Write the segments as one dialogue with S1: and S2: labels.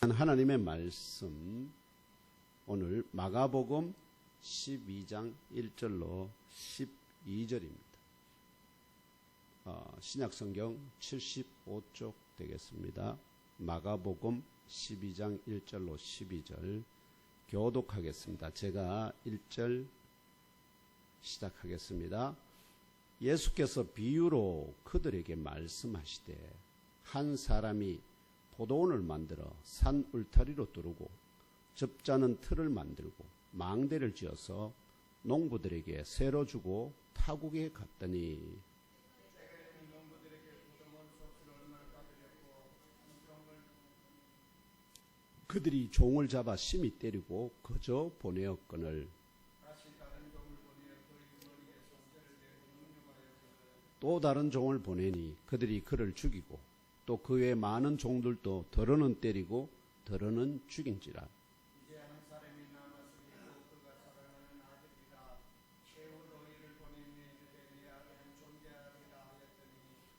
S1: 하나님의 말씀, 오늘 마가복음 12장 1절로 12절입니다. 신약성경 75쪽 되겠습니다. 마가복음 12장 1절로 12절 교독하겠습니다. 제가 1절 시작하겠습니다. 예수께서 비유로 그들에게 말씀하시되 한 사람이 포도원을 만들어 산 울타리로 뚫고 접자는 틀을 만들고 망대를 지어서 농부들에게 세로 주고 타국에 갔더니 그들이 종을 잡아 심히 때리고 거저 보내었거늘 또 다른 종을 보내니 그들이 그를 죽이고 또 그 외 많은 종들도 더러는 때리고 더러는 죽인지라.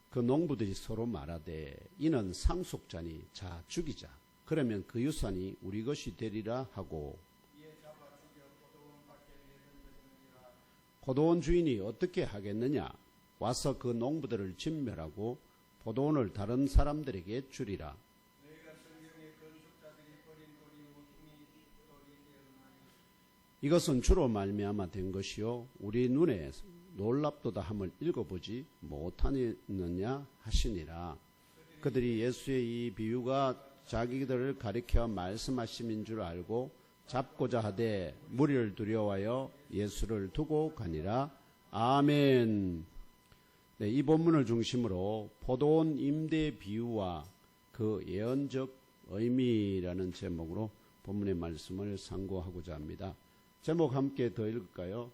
S1: 그 농부들이 서로 말하되 이는 상속자니 자 죽이자. 그러면 그 유산이 우리 것이 되리라 하고 포도원 주인이 어떻게 하겠느냐. 와서 그 농부들을 진멸하고 포도원을 다른 사람들에게 주리라. 이것은 주로 말미암아 된 것이요 우리 눈에 놀랍도다 함을 읽어보지 못하느냐 하시니라. 그들이 예수의 이 비유가 자기들을 가리켜 말씀하심인 줄 알고 잡고자 하되 무리를 두려워하여 예수를 두고 가니라. 아멘. 네, 이 본문을 중심으로 포도원 임대 비유와 그 예언적 의미라는 제목으로 본문의 말씀을 상고하고자 합니다. 제목 함께 더 읽을까요?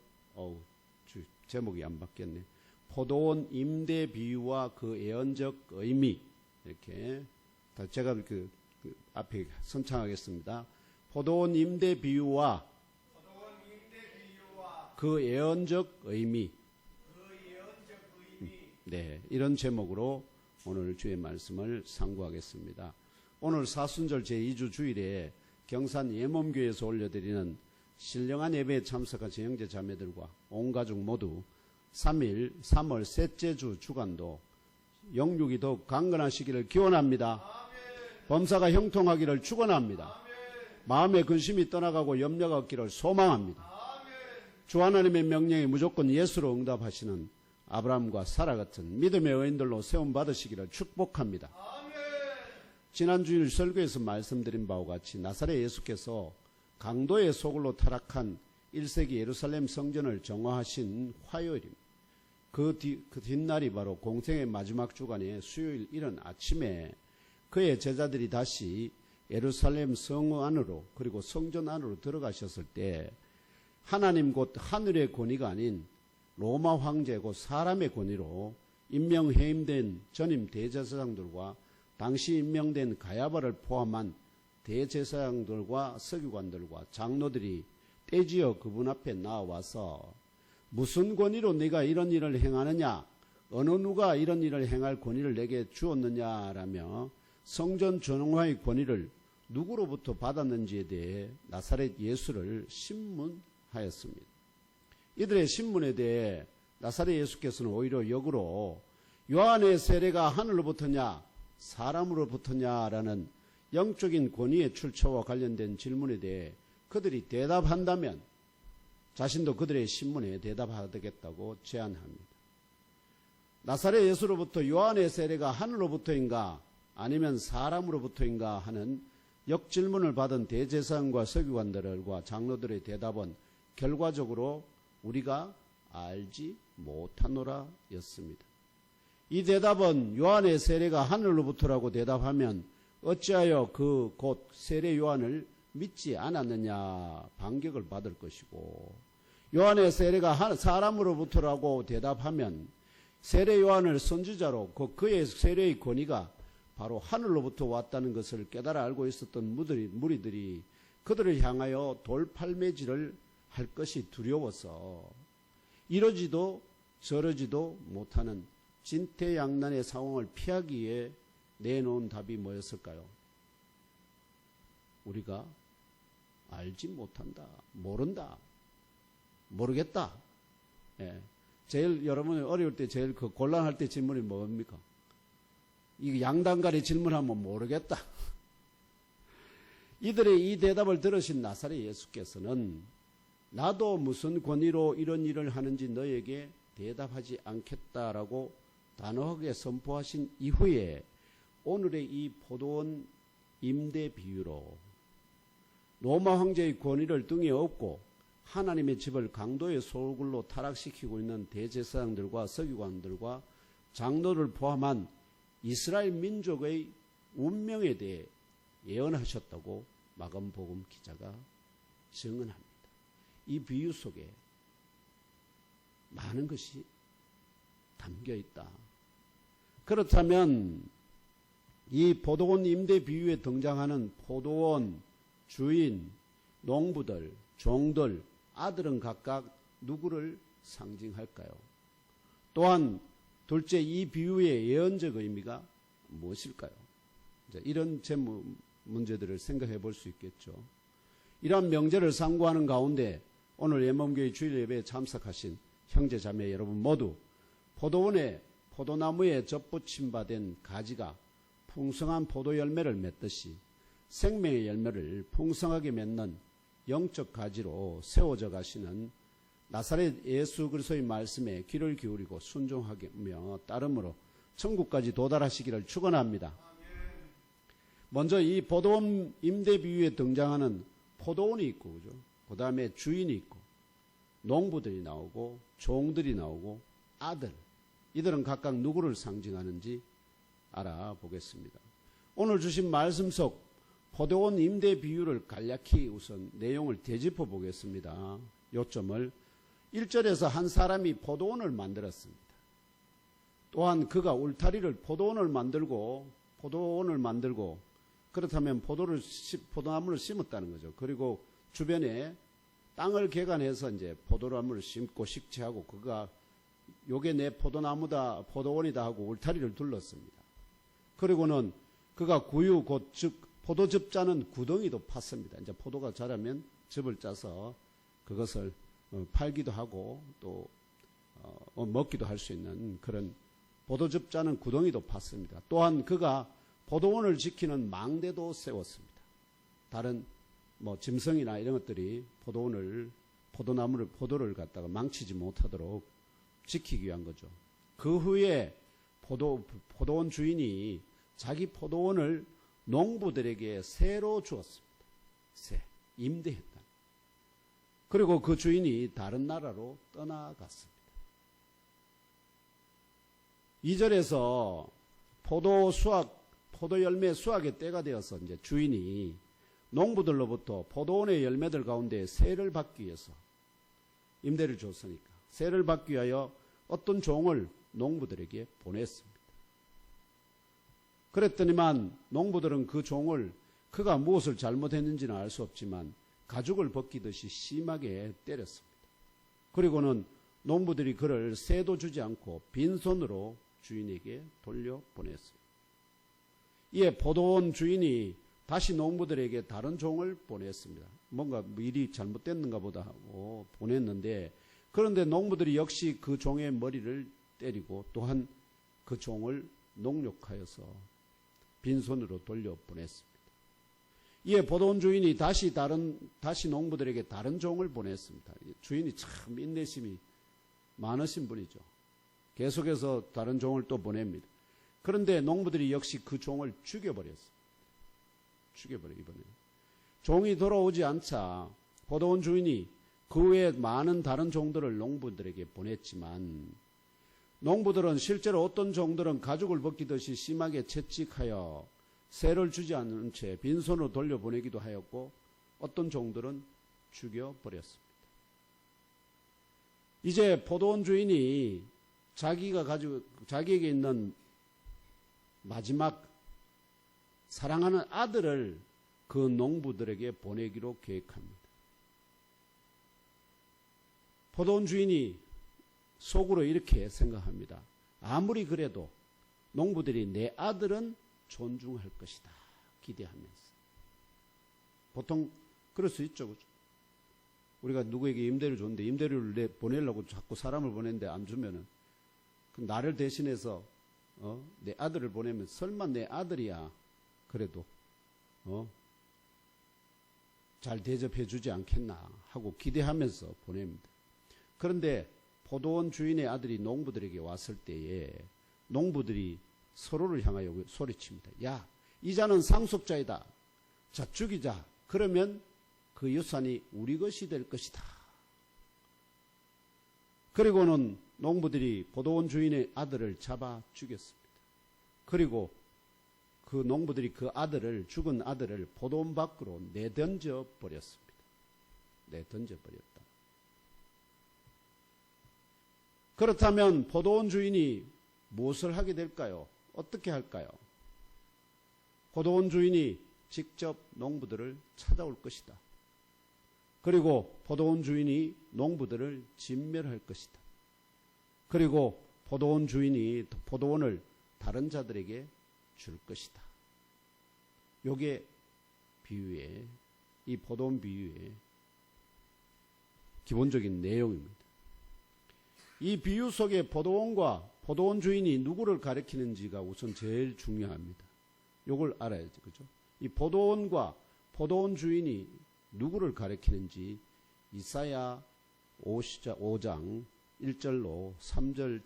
S1: 제목이 안 바뀌었네. 포도원 임대 비유와 그 예언적 의미. 이렇게 제가 그 앞에 선창하겠습니다. 포도원 임대 비유와 그 예언적 의미. 네, 이런 제목으로 오늘 주의 말씀을 상고하겠습니다. 오늘 사순절 제2주 주일에 경산 예몸교회에서 올려드리는 신령한 예배에 참석한 형제 자매들과 온 가족 모두 3월 셋째 주 주간도 영육이 더욱 강건하시기를 기원합니다. 범사가 형통하기를 축원합니다. 마음의 근심이 떠나가고 염려가 없기를 소망합니다. 주 하나님의 명령에 무조건 예수로 응답하시는 아브라함과 사라 같은 믿음의 의인들로 세움받으시기를 축복합니다. 지난 주일 설교에서 말씀드린 바와 같이 나사렛 예수께서 강도의 소굴로 타락한 1세기 예루살렘 성전을 정화하신 화요일입니다. 그 뒷날이 바로 공생의 마지막 주간의 수요일 이른 아침에 그의 제자들이 다시 예루살렘 성 안으로 그리고 성전 안으로 들어가셨을 때 하나님 곧 하늘의 권위가 아닌 로마 황제 곧 사람의 권위로 임명해임된 전임 대제사장들과 당시 임명된 가야바를 포함한 대제사장들과 서기관들과 장로들이 떼지어 그분 앞에 나와서 무슨 권위로 네가 이런 일을 행하느냐? 어느 누가 이런 일을 행할 권위를 내게 주었느냐라며 성전 정화의 권위를 누구로부터 받았는지에 대해 나사렛 예수를 신문하였습니다. 이들의 신문에 대해 나사렛 예수께서는 오히려 역으로 요한의 세례가 하늘로부터냐 사람으로부터냐라는 영적인 권위의 출처와 관련된 질문에 대해 그들이 대답한다면 자신도 그들의 신문에 대답하겠다고 제안합니다. 나사렛 예수로부터 요한의 세례가 하늘로부터인가 아니면 사람으로부터인가 하는 역질문을 받은 대제사장과 서기관들과 장로들의 대답은 결과적으로 우리가 알지 못하노라 였습니다. 이 대답은 요한의 세례가 하늘로부터라고 대답하면 어찌하여 그 곧 세례 요한을 믿지 않았느냐 반격을 받을 것이고 요한의 세례가 사람으로부터라고 대답하면 세례 요한을 선지자로 그의 세례의 권위가 바로 하늘로부터 왔다는 것을 깨달아 알고 있었던 무리들이 그들을 향하여 돌팔매질을 할 것이 두려워서 이러지도 저러지도 못하는 진퇴양난의 상황을 피하기 위해 내놓은 답이 뭐였을까요? 우리가 알지 못한다, 모른다, 모르겠다. 예. 제일 여러분이 어려울 때 제일 그 곤란할 때 질문이 뭡니까? 이 양단간의 질문하면 모르겠다. 이들의 이 대답을 들으신 나사렛 예수께서는 나도 무슨 권위로 이런 일을 하는지 너에게 대답하지 않겠다라고 단호하게 선포하신 이후에 오늘의 이 포도원 임대 비유로 로마 황제의 권위를 등에 업고 하나님의 집을 강도의 소굴로 타락시키고 있는 대제사장들과 서기관들과 장로를 포함한 이스라엘 민족의 운명에 대해 예언하셨다고 마감복음 기자가 증언합니다. 이 비유 속에 많은 것이 담겨 있다. 그렇다면 이 포도원 임대 비유에 등장하는 포도원 주인, 농부들, 종들, 아들은 각각 누구를 상징할까요? 또한 둘째, 이 비유의 예언적 의미가 무엇일까요? 이런 문제들을 생각해 볼 수 있겠죠. 이러한 명제를 상고하는 가운데 오늘 예목교회 주일 예배에 참석하신 형제 자매 여러분 모두 포도원에 포도나무에 접붙임 바 된 가지가 풍성한 포도 열매를 맺듯이 생명의 열매를 풍성하게 맺는 영적 가지로 세워져 가시는 나사렛 예수 그리스도의 말씀에 귀를 기울이고 순종하며 따름으로 천국까지 도달하시기를 축원합니다. 먼저 이 포도원 임대 비유에 등장하는 포도원이 있고, 그죠? 그 다음에 주인이 있고, 농부들이 나오고, 종들이 나오고, 아들. 이들은 각각 누구를 상징하는지 알아보겠습니다. 오늘 주신 말씀 속 포도원 임대 비유를 간략히 우선 내용을 되짚어 보겠습니다. 요점을 1절에서 한 사람이 포도원을 만들었습니다. 또한 그가 울타리를 포도원을 만들고 그렇다면 포도나무를 심었다는 거죠. 그리고 주변에 땅을 개간해서 이제 포도나무를 심고 식재하고 그가 요게 내 포도나무다, 포도원이다 하고 울타리를 둘렀습니다. 그리고는 그가 구유 즉 포도즙 짜는 구덩이도 팠습니다. 이제 포도가 자라면 즙을 짜서 그것을 팔기도 하고 또 먹기도 할 수 있는 그런 포도즙 짜는 구덩이도 팠습니다. 또한 그가 포도원을 지키는 망대도 세웠습니다. 다른 짐승이나 이런 것들이 포도를 갖다가 망치지 못하도록 지키기 위한 거죠. 그 후에 포도원 주인이 자기 포도원을 농부들에게 새로 주었습니다. 임대했다. 그리고 그 주인이 다른 나라로 떠나갔습니다. 2절에서 포도 열매 수확의 때가 되어서 이제 주인이 농부들로부터 포도원의 열매들 가운데 세를 받기 위해서 임대를 줬으니까 세를 받기 위하여 어떤 종을 농부들에게 보냈습니다. 그랬더니만 농부들은 그 종을 그가 무엇을 잘못했는지는 알 수 없지만 가죽을 벗기듯이 심하게 때렸습니다. 그리고는 농부들이 그를 세도 주지 않고 빈손으로 주인에게 돌려보냈습니다. 이에 포도원 주인이 다시 농부들에게 다른 종을 보냈습니다. 뭔가 일이 잘못됐는가 보다 하고 보냈는데 그런데 농부들이 역시 그 종의 머리를 때리고 또한 그 종을 농욕하여서 빈손으로 돌려보냈습니다. 이에 포도원 주인이 다시 농부들에게 다른 종을 보냈습니다. 주인이 참 인내심이 많으신 분이죠. 계속해서 다른 종을 또 보냅니다. 그런데 농부들이 역시 그 종을 죽여버렸습니다. 이번에. 종이 돌아오지 않자 포도원 주인이 그 외에 많은 다른 종들을 농부들에게 보냈지만 농부들은 실제로 어떤 종들은 가죽을 벗기듯이 심하게 채찍하여 세를 주지 않은 채 빈손으로 돌려보내기도 하였고 어떤 종들은 죽여버렸습니다. 이제 포도원 주인이 자기에게 있는 마지막 사랑하는 아들을 그 농부들에게 보내기로 계획합니다. 포도원 주인이 속으로 이렇게 생각합니다. 아무리 그래도 농부들이 내 아들은 존중할 것이다. 기대하면서. 보통 그럴 수 있죠. 그죠? 우리가 누구에게 임대를 줬는데 임대료를 보내려고 자꾸 사람을 보내는데 안 주면은 그 나를 대신해서 내 아들을 보내면 설마 내 아들이야 그래도 잘 대접해 주지 않겠나 하고 기대하면서 보냅니다. 그런데 포도원 주인의 아들이 농부들에게 왔을 때에 농부들이 서로를 향하여 소리칩니다. 야, 이 자는 상속자이다. 자, 죽이자. 그러면 그 유산이 우리 것이 될 것이다. 그리고는 농부들이 포도원 주인의 아들을 잡아 죽였습니다. 그리고 그 농부들이 그 아들을, 죽은 아들을 포도원 밖으로 내던져 버렸습니다. 내던져 버렸다. 그렇다면 포도원 주인이 무엇을 하게 될까요? 어떻게 할까요? 포도원 주인이 직접 농부들을 찾아올 것이다. 그리고 포도원 주인이 농부들을 진멸할 것이다. 그리고 포도원 주인이 포도원을 다른 자들에게 줄 것이다. 요게 비유의, 이 포도원 비유의 기본적인 내용입니다. 이 비유 속에 포도원과 포도원 주인이 누구를 가리키는지가 우선 제일 중요합니다. 요걸 알아야죠. 그죠? 이 포도원과 포도원 주인이 누구를 가리키는지 이사야 5장 1절로 3절,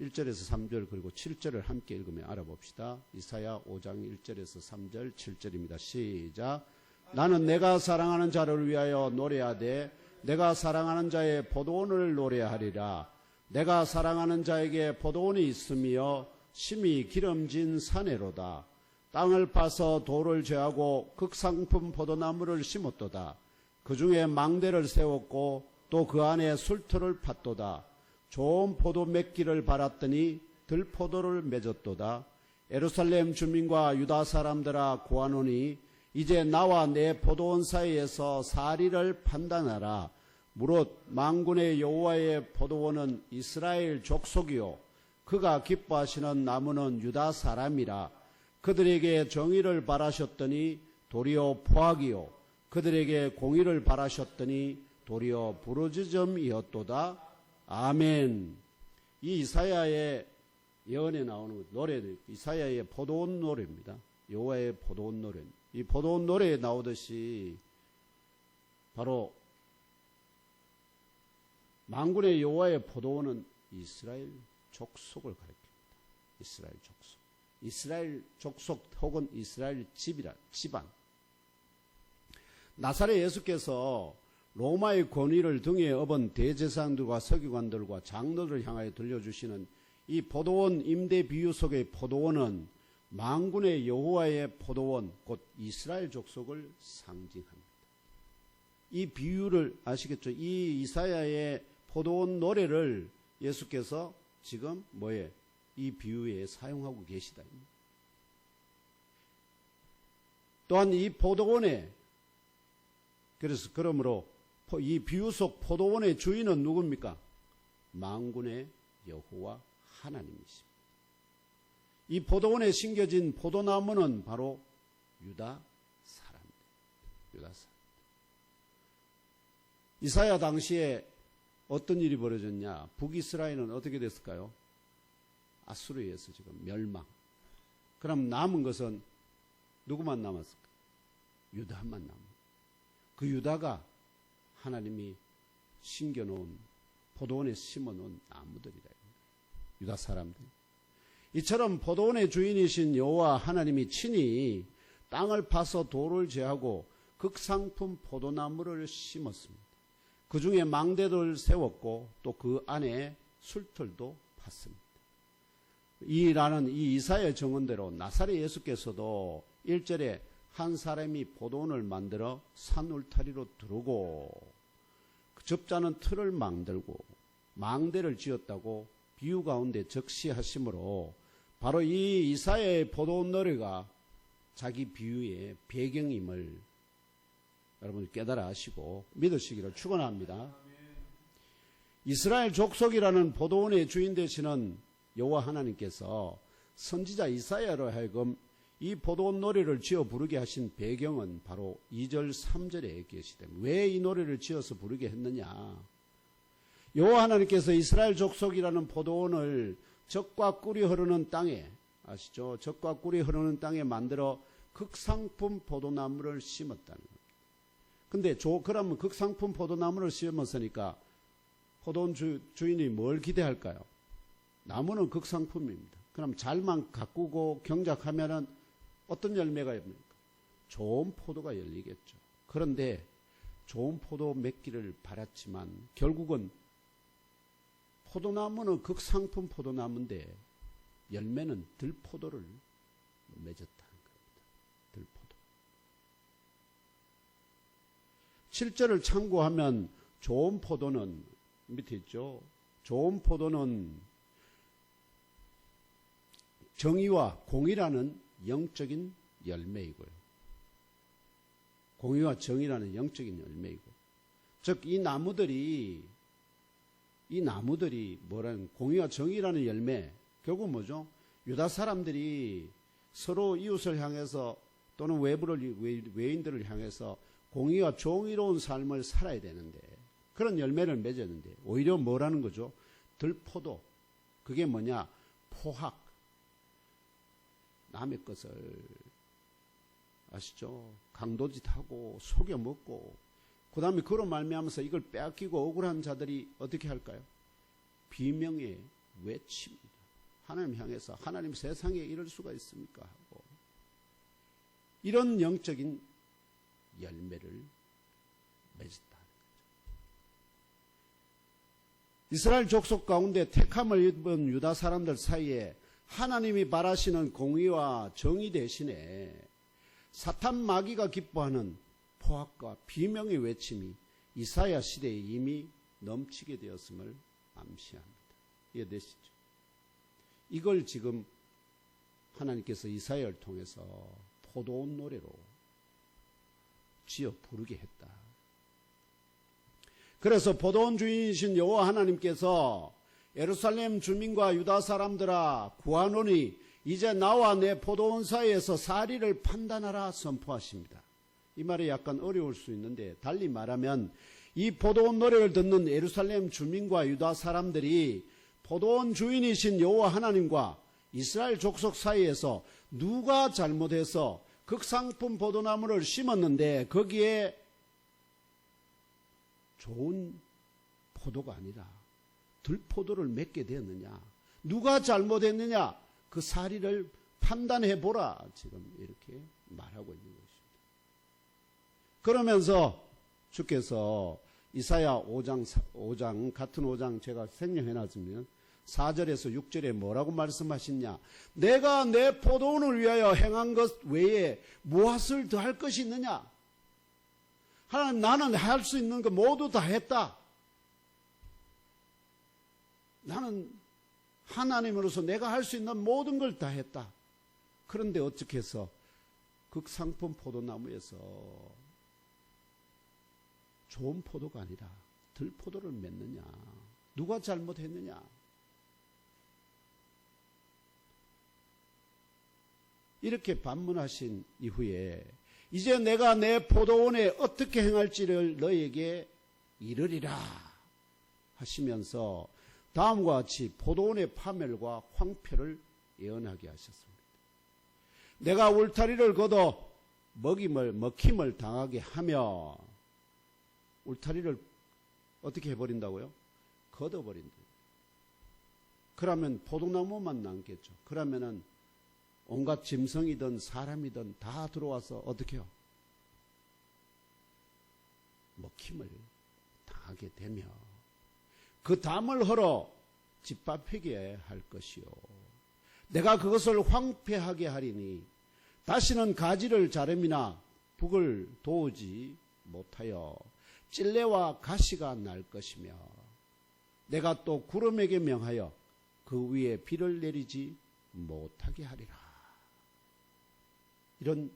S1: 1절에서 3절 그리고 7절을 함께 읽으며 알아봅시다. 이사야 5장 1절에서 3절 7절입니다. 시작. 나는 내가 사랑하는 자를 위하여 노래하되 내가 사랑하는 자의 포도원을 노래하리라. 내가 사랑하는 자에게 포도원이 있으며 심히 기름진 사내로다. 땅을 파서 돌을 제하고 극상품 포도나무를 심었도다. 그 중에 망대를 세웠고 또 그 안에 술터를 팠도다. 좋은 포도 맺기를 바랐더니 들포도를 맺었도다. 예루살렘 주민과 유다 사람들아 구하노니 이제 나와 내 포도원 사이에서 사리를 판단하라. 무릇 만군의 여호와의 포도원은 이스라엘 족속이요 그가 기뻐하시는 나무는 유다 사람이라. 그들에게 정의를 바라셨더니 도리어 포악이요 그들에게 공의를 바라셨더니 도리어 부르짖음이었도다. 아멘. 이 이사야의 예언에 나오는 노래, 이사야의 포도원 노래입니다. 여호와의 포도원 노래. 이 포도원 노래에 나오듯이 바로 만군의 여호와의 포도원은 이스라엘 족속을 가리킵니다. 이스라엘 족속. 이스라엘 족속 혹은 이스라엘 집안. 나사렛 예수께서 로마의 권위를 등에 업은 대제사장들과 서기관들과 장로들을 향하여 들려주시는 이 포도원 임대 비유 속의 포도원은 만군의 여호와의 포도원 곧 이스라엘 족속을 상징합니다. 이 비유를 아시겠죠? 이 이사야의 포도원 노래를 예수께서 지금 이 비유에 사용하고 계시다. 또한 이 포도원에 그러므로 이 비유 속 포도원의 주인은 누굽니까? 만군의 여호와 하나님이십니다. 이 포도원에 심겨진 포도나무는 바로 유다 사람들. 유다 사람. 이사야 당시에 어떤 일이 벌어졌냐? 북이스라엘은 어떻게 됐을까요? 아수르에 의해서 지금 멸망. 그럼 남은 것은 누구만 남았을까? 유다만 남은. 그 유다가 하나님이 심겨놓은 포도원에 심어놓은 나무들이다. 유다 사람들. 이처럼 포도원의 주인이신 여호와 하나님이 친히 땅을 파서 돌을 제하고 극상품 포도나무를 심었습니다. 그 중에 망대를 세웠고 또 그 안에 술틀도 팠습니다. 이라는 이 이사야의 증언대로 나사렛 예수께서도 1절에 한 사람이 포도원을 만들어 산 울타리로 두르고 그 접자는 틀을 만들고 망대를 지었다고 비유 가운데 적시하시므로 바로 이 이사야의 포도원 노래가 자기 비유의 배경임을 여러분 깨달아 하시고 믿으시기를 축원합니다. 이스라엘 족속이라는 포도원의 주인 되시는 여호와 하나님께서 선지자 이사야로 하여금 이 포도원 노래를 지어 부르게 하신 배경은 바로 2절 3절에 계시됩니다. 왜 이 노래를 지어서 부르게 했느냐? 여호와 하나님께서 이스라엘 족속이라는 포도원을 젖과 꿀이 흐르는 땅에, 아시죠? 젖과 꿀이 흐르는 땅에 만들어 극상품 포도나무를 심었다는 겁니다. 근데 그러면 극상품 포도나무를 심었으니까 포도원 주인이 뭘 기대할까요? 나무는 극상품입니다. 그럼 잘만 가꾸고 경작하면은 어떤 열매가 열립니까? 좋은 포도가 열리겠죠. 그런데 좋은 포도 맺기를 바랐지만 결국은 포도나무는 극상품 포도나무인데 열매는 들포도를 맺었다는 겁니다. 들포도. 7절을 참고하면 좋은 포도는 밑에 있죠. 좋은 포도는 정의와 공의라는 영적인 열매이고요. 공의와 정의라는 영적인 열매이고, 즉 이 나무들이 뭐라는 공의와 정의라는 열매, 결국 뭐죠? 유다 사람들이 서로 이웃을 향해서 또는 외인들을 향해서 공의와 정의로운 삶을 살아야 되는데 그런 열매를 맺었는데 오히려 뭐라는 거죠? 들포도. 그게 뭐냐? 포학. 남의 것을, 아시죠? 강도짓하고 속여먹고 그 다음에 그로 말미암아서 이걸 빼앗기고 억울한 자들이 어떻게 할까요? 비명의 외칩니다. 하나님 향해서 하나님 세상에 이럴 수가 있습니까? 하고 이런 영적인 열매를 맺었다는 거죠. 이스라엘 족속 가운데 택함을 입은 유다 사람들 사이에 하나님이 바라시는 공의와 정의 대신에 사탄 마귀가 기뻐하는 포악과 비명의 외침이 이사야 시대에 이미 넘치게 되었음을 암시합니다. 이해되시죠? 이걸 지금 하나님께서 이사야를 통해서 포도원 노래로 지어 부르게 했다. 그래서 포도원 주인이신 여호와 하나님께서 예루살렘 주민과 유다 사람들아 구하노니 이제 나와 내 포도원 사이에서 사리를 판단하라 선포하십니다. 이 말이 약간 어려울 수 있는데 달리 말하면 이 포도원 노래를 듣는 예루살렘 주민과 유다 사람들이 포도원 주인이신 여호와 하나님과 이스라엘 족속 사이에서 누가 잘못해서 극상품 포도나무를 심었는데 거기에 좋은 포도가 아니라 들포도를 맺게 되었느냐, 누가 잘못했느냐, 그 사리를 판단해보라, 지금 이렇게 말하고 있는 것입니다. 그러면서 주께서 이사야 5장 같은 5장 제가 생략해놨으면 4절에서 6절에 뭐라고 말씀하시냐, 내가 내 포도원을 위하여 행한 것 외에 무엇을 더 할 것이 있느냐. 하나님, 나는 할 수 있는 거 모두 다 했다. 나는 하나님으로서 내가 할 수 있는 모든 걸 다 했다. 그런데 어떻게 해서 극상품 포도나무에서 좋은 포도가 아니라 들포도를 맺느냐. 누가 잘못했느냐. 이렇게 반문하신 이후에 이제 내가 내 포도원에 어떻게 행할지를 너에게 이르리라 하시면서 다음과 같이 포도원의 파멸과 황폐를 예언하게 하셨습니다. 내가 울타리를 걷어 먹힘을 당하게 하며, 울타리를 어떻게 해버린다고요? 걷어버린다. 그러면 포도나무만 남겠죠. 그러면은 온갖 짐승이든 사람이든 다 들어와서 어떻게 해요? 먹힘을 당하게 되며 그 담을 헐어 짓밟히게 할 것이요. 내가 그것을 황폐하게 하리니 다시는 가지를 자름이나 북을 도우지 못하여 찔레와 가시가 날 것이며 내가 또 구름에게 명하여 그 위에 비를 내리지 못하게 하리라. 이런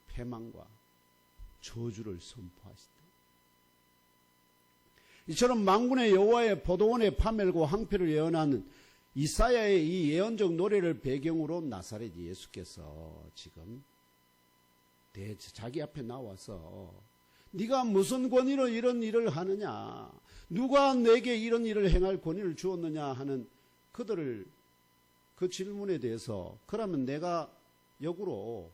S1: 패망과 저주를 선포하시다. 이처럼 만군의 여호와의 포도원의 파멸과 황폐를 예언하는 이사야의 이 예언적 노래를 배경으로 나사렛 예수께서 지금 자기 앞에 나와서 네가 무슨 권위로 이런 일을 하느냐, 누가 내게 이런 일을 행할 권위를 주었느냐 하는 그들을 그 질문에 대해서, 그러면 내가 역으로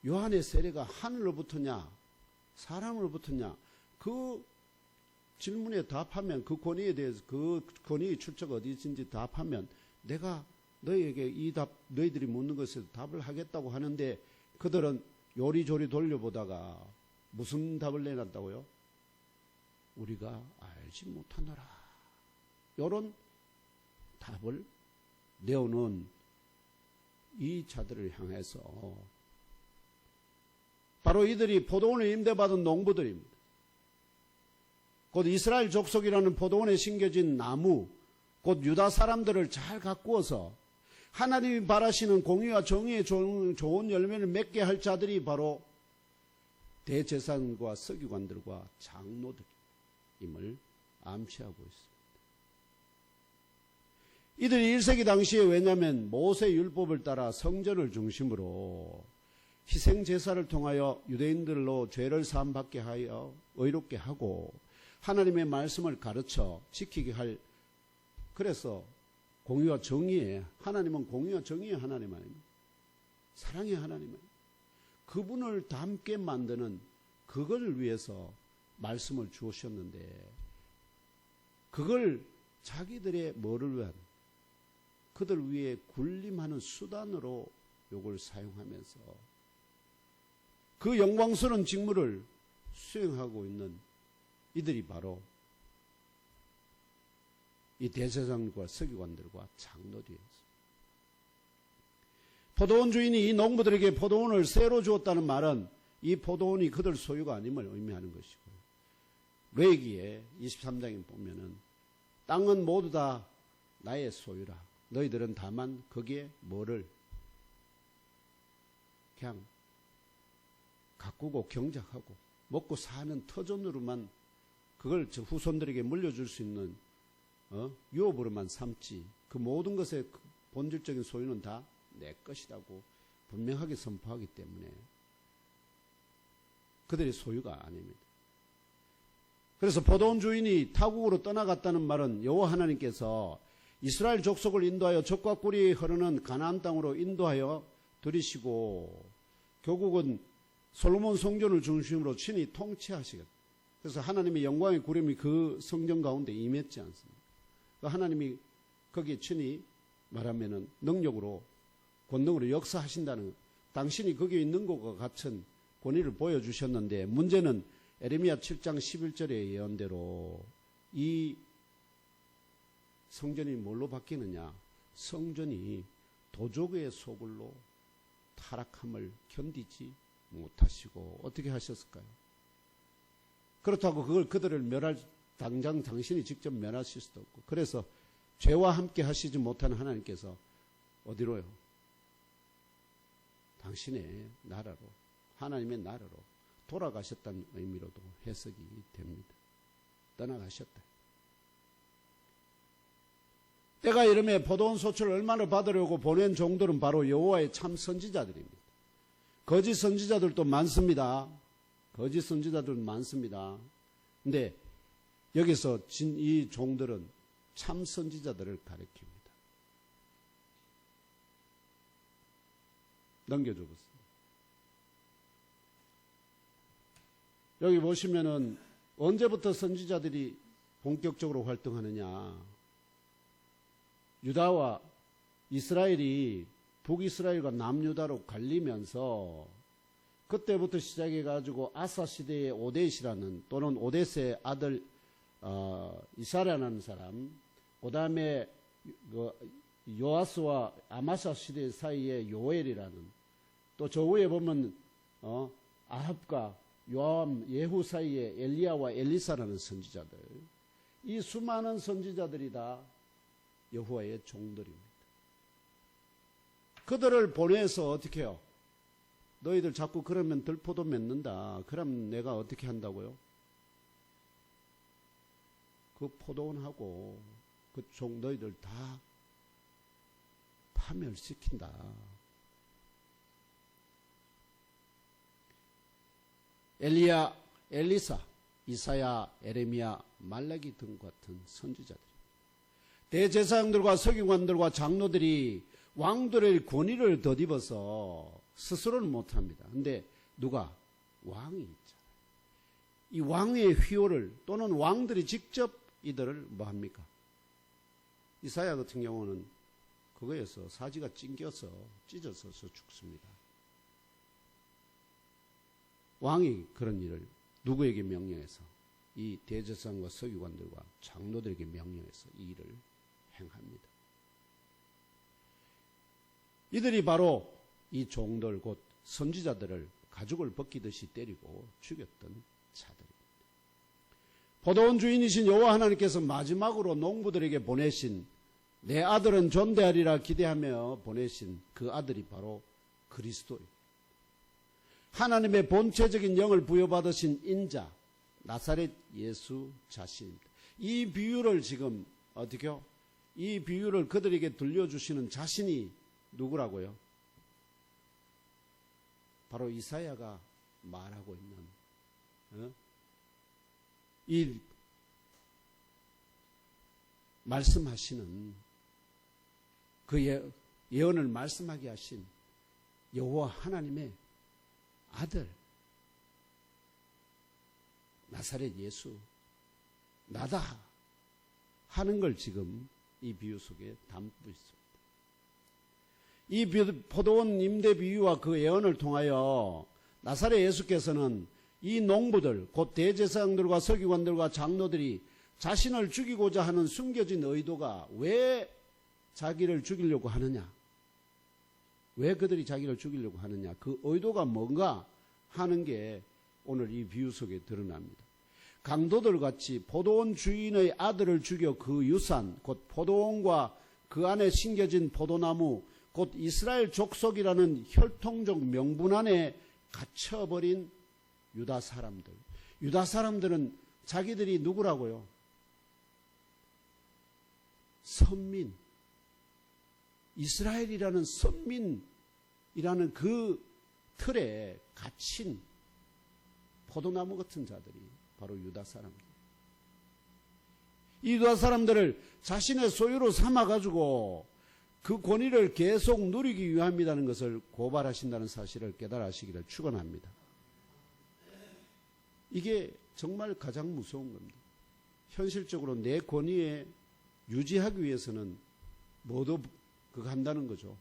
S1: 요한의 세례가 하늘로부터냐 사람으로부터냐, 그 질문에 답하면, 그 권위에 대해서, 그 권위의 출처가 어디든지 답하면 내가 너희에게 이 답, 너희들이 묻는 것에 답을 하겠다고 하는데, 그들은 요리조리 돌려보다가 무슨 답을 내놨다고요? 우리가 알지 못하노라. 이런 답을 내오는 이 자들을 향해서, 바로 이들이 포도원을 임대받은 농부들입니다. 곧 이스라엘 족속이라는 포도원에 심겨진 나무, 곧 유다 사람들을 잘 가꾸어서 하나님이 바라시는 공의와 정의의 좋은 열매를 맺게 할 자들이 바로 대제사장과 서기관들과 장로들임을 암시하고 있습니다. 이들이 1세기 당시에, 왜냐하면 모세 율법을 따라 성전을 중심으로 희생제사를 통하여 유대인들로 죄를 사함받게 하여 의롭게 하고 하나님의 말씀을 가르쳐 지키게 할, 그래서 공의와 정의에, 하나님은 공의와 정의의 하나님 아닙니까? 사랑의 하나님 아닙니까? 그분을 닮게 만드는 그걸 위해서 말씀을 주셨는데, 그걸 자기들의 뭐를 위한, 그들 위해 군림하는 수단으로 요걸 사용하면서 그 영광스러운 직무를 수행하고 있는 이들이 바로 이 대제사장과 서기관들과 장로들이었습니다. 포도원 주인이 이 농부들에게 포도원을 새로 주었다는 말은 이 포도원이 그들 소유가 아님을 의미하는 것이고요. 레위기에 23장에 보면은 땅은 모두 다 나의 소유라. 너희들은 다만 거기에 뭐를 그냥 가꾸고 경작하고 먹고 사는 터전으로만, 그걸 저 후손들에게 물려줄 수 있는 유업으로만 삼지, 그 모든 것의 본질적인 소유는 다 내 것이라고 분명하게 선포하기 때문에 그들의 소유가 아닙니다. 그래서 포도원 주인이 타국으로 떠나갔다는 말은 여호와 하나님께서 이스라엘 족속을 인도하여 젖과 꿀이 흐르는 가나안 땅으로 인도하여 들이시고 결국은 솔로몬 성전을 중심으로 친히 통치하시겠다. 그래서 하나님의 영광의 구름이 그 성전 가운데 임했지 않습니까? 하나님이 거기에 친히 말하면은 능력으로, 권능으로 역사하신다는, 당신이 거기에 있는 것과 같은 권위를 보여주셨는데, 문제는 에레미야 7장 11절의 예언대로 이 성전이 뭘로 바뀌느냐? 성전이 도적의 소굴로 타락함을 견디지 못하시고 어떻게 하셨을까요? 그렇다고 그걸 그들을 당장 당신이 직접 멸하실 수도 없고, 그래서 죄와 함께 하시지 못하는 하나님께서 어디로요? 당신의 나라로, 하나님의 나라로 돌아가셨다는 의미로도 해석이 됩니다. 떠나가셨다. 때가 이름에 포도원 소출을 얼마나 받으려고 보낸 종들은 바로 여호와의 참 선지자들입니다. 거짓 선지자들도 많습니다. 거짓 선지자들 많습니다. 근데 여기서 이 종들은 참 선지자들을 가리킵니다. 넘겨줘 보세요. 여기 보시면은 언제부터 선지자들이 본격적으로 활동하느냐? 유다와 이스라엘이 북이스라엘과 남유다로 갈리면서 그때부터 시작해가지고 아사 시대의 오데시라는, 또는 오데스의 아들 이사랴라는 사람, 그 다음에 요아스와 아마샤 시대 사이에 요엘이라는, 또 저 위에 보면 아합과 요암, 예후 사이에 엘리야와 엘리사라는 선지자들, 이 수많은 선지자들이 다 여호와의 종들입니다. 그들을 보내서 어떻게 해요? 너희들 자꾸 그러면 들포도 맺는다. 그럼 내가 어떻게 한다고요? 그 포도원하고 그쪽 너희들 다 파멸시킨다. 엘리야, 엘리사, 이사야, 에레미야, 말라기 등 같은 선지자들, 대제사장들과 서기관들과 장로들이 왕들의 권위를 덧입어서 스스로는 못합니다. 근데 누가? 왕이 있잖아요. 이 왕의 휘호를 또는 왕들이 직접 이들을 뭐합니까? 이사야 같은 경우는 그거에서 사지가 찢어서 죽습니다. 왕이 그런 일을 누구에게 명령해서? 이 대제사장과 서기관들과 장로들에게 명령해서 이 일을 행합니다. 이들이 바로 이 종들 곧 선지자들을 가죽을 벗기듯이 때리고 죽였던 자들입니다. 포도원 주인이신 여호와 하나님께서 마지막으로 농부들에게 보내신 내 아들은 존대하리라 기대하며 보내신 그 아들이 바로 그리스도입니다. 하나님의 본체적인 영을 부여받으신 인자 나사렛 예수 자신입니다. 이 비유를 지금 어떻게요? 이 비유를 그들에게 들려주시는 자신이 누구라고요? 바로 이사야가 말하고 있는 이 말씀하시는 그 예언을 말씀하게 하신 여호와 하나님의 아들 나사렛 예수 나다 하는 걸 지금 이 비유 속에 담고 있습니다. 이 포도원 임대 비유와 그 예언을 통하여 나사렛 예수께서는 이 농부들 곧 대제사장들과 서기관들과 장로들이 자신을 죽이고자 하는 숨겨진 의도가 왜 자기를 죽이려고 하느냐, 왜 그들이 자기를 죽이려고 하느냐, 그 의도가 뭔가 하는 게 오늘 이 비유 속에 드러납니다. 강도들같이 포도원 주인의 아들을 죽여 그 유산 곧 포도원과 그 안에 심겨진 포도나무 곧 이스라엘 족속이라는 혈통적 명분 안에 갇혀버린 유다 사람들. 유다 사람들은 자기들이 누구라고요? 선민. 이스라엘이라는 선민이라는 그 틀에 갇힌 포도나무 같은 자들이 바로 유다 사람들. 이 유다 사람들을 자신의 소유로 삼아가지고 그 권위를 계속 누리기 위함이라는 것을 고발하신다는 사실을 깨달으시기를 축원합니다. 이게 정말 가장 무서운 겁니다. 현실적으로 내 권위에 유지하기 위해서는 뭐도 그거 한다는 거죠.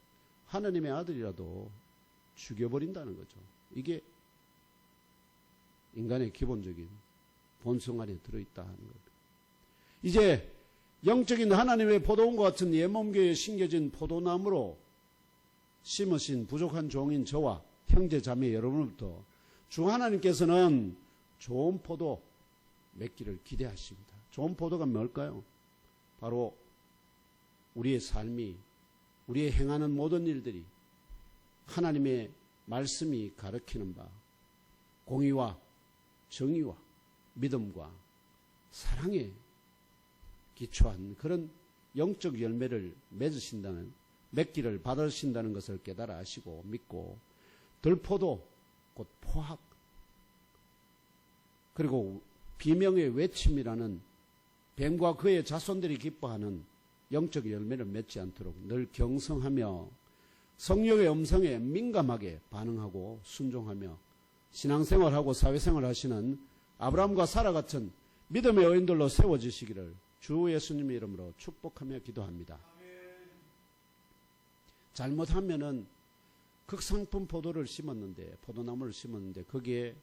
S1: 하나님의 아들이라도 죽여버린다는 거죠. 이게 인간의 기본적인 본성 안에 들어있다 하는 거예요. 이제 영적인 하나님의 포도원과 같은 예몸교에 심겨진 포도나무로 심으신 부족한 종인 저와 형제 자매 여러분부터 주 하나님께서는 좋은 포도 맺기를 기대하십니다. 좋은 포도가 뭘까요? 바로 우리의 삶이, 우리의 행하는 모든 일들이 하나님의 말씀이 가르치는 바 공의와 정의와 믿음과 사랑에 기초한 그런 영적 열매를 맺기를 받으신다는 것을 깨달아 아시고 믿고 들포도 곧 포학 그리고 비명의 외침이라는 뱀과 그의 자손들이 기뻐하는 영적 열매를 맺지 않도록 늘 경성하며 성령의 음성에 민감하게 반응하고 순종하며 신앙생활하고 사회생활 하시는 아브라함과 사라 같은 믿음의 여인들로 세워지시기를 주 예수님의 이름으로 축복하며 기도합니다. 잘못하면은 극상품 포도를 심었는데, 포도나무를 심었는데 거기에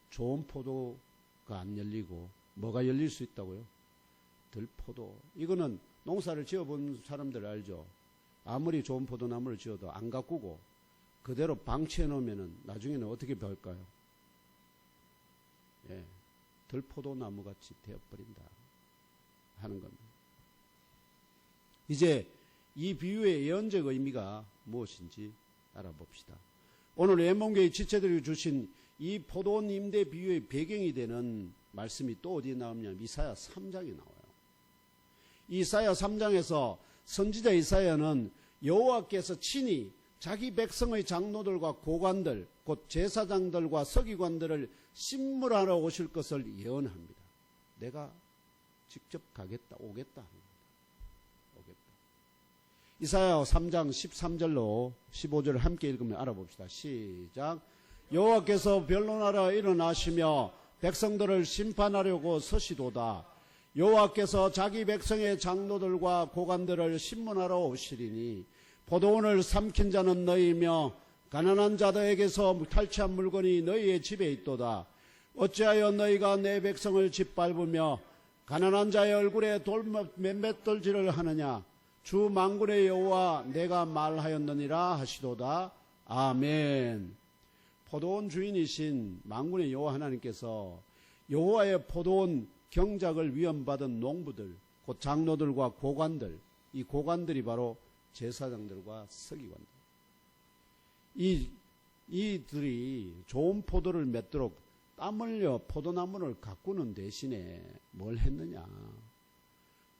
S1: 좋은 포도가 안 열리고 뭐가 열릴 수 있다고요? 들포도. 이거는 농사를 지어본 사람들 알죠? 아무리 좋은 포도나무를 지어도 안 가꾸고 그대로 방치해 놓으면은 나중에는 어떻게 변할까요? 예, 들포도나무 같이 되어버린다 하는 겁니다. 이제 이 비유의 예언적 의미가 무엇인지 알아봅시다. 오늘 예몽교의 지체들이 주신 이 포도원 임대 비유의 배경이 되는 말씀이 또 어디에 나오냐면 이사야 3장에 나와요. 이사야 3장에서 선지자 이사야는 여호와께서 친히 자기 백성의 장로들과 고관들, 곧 제사장들과 서기관들을 심물하러 오실 것을 예언합니다. 내가 직접 가겠다, 오겠다. 이사야 3장 13절로 15절을 함께 읽으면 알아봅시다. 시작. 여호와께서 변론하러 일어나시며 백성들을 심판하려고 서시도다. 여호와께서 자기 백성의 장로들과 고관들을 심문하러 오시리니 포도원을 삼킨 자는 너희며 가난한 자들에게서 탈취한 물건이 너희의 집에 있도다. 어찌하여 너희가 내 백성을 짓밟으며 가난한 자의 얼굴에 맷돌질을 하느냐. 주 만군의 여호와 내가 말하였느니라 하시도다. 아멘. 포도원 주인이신 만군의 여호와 하나님께서 여호와의 포도원 경작을 위험받은 농부들, 곧 장로들과 고관들, 이 고관들이 바로 제사장들과 서기관들, 이들이 좋은 포도를 맺도록 땀 흘려 포도나무를 가꾸는 대신에 뭘 했느냐.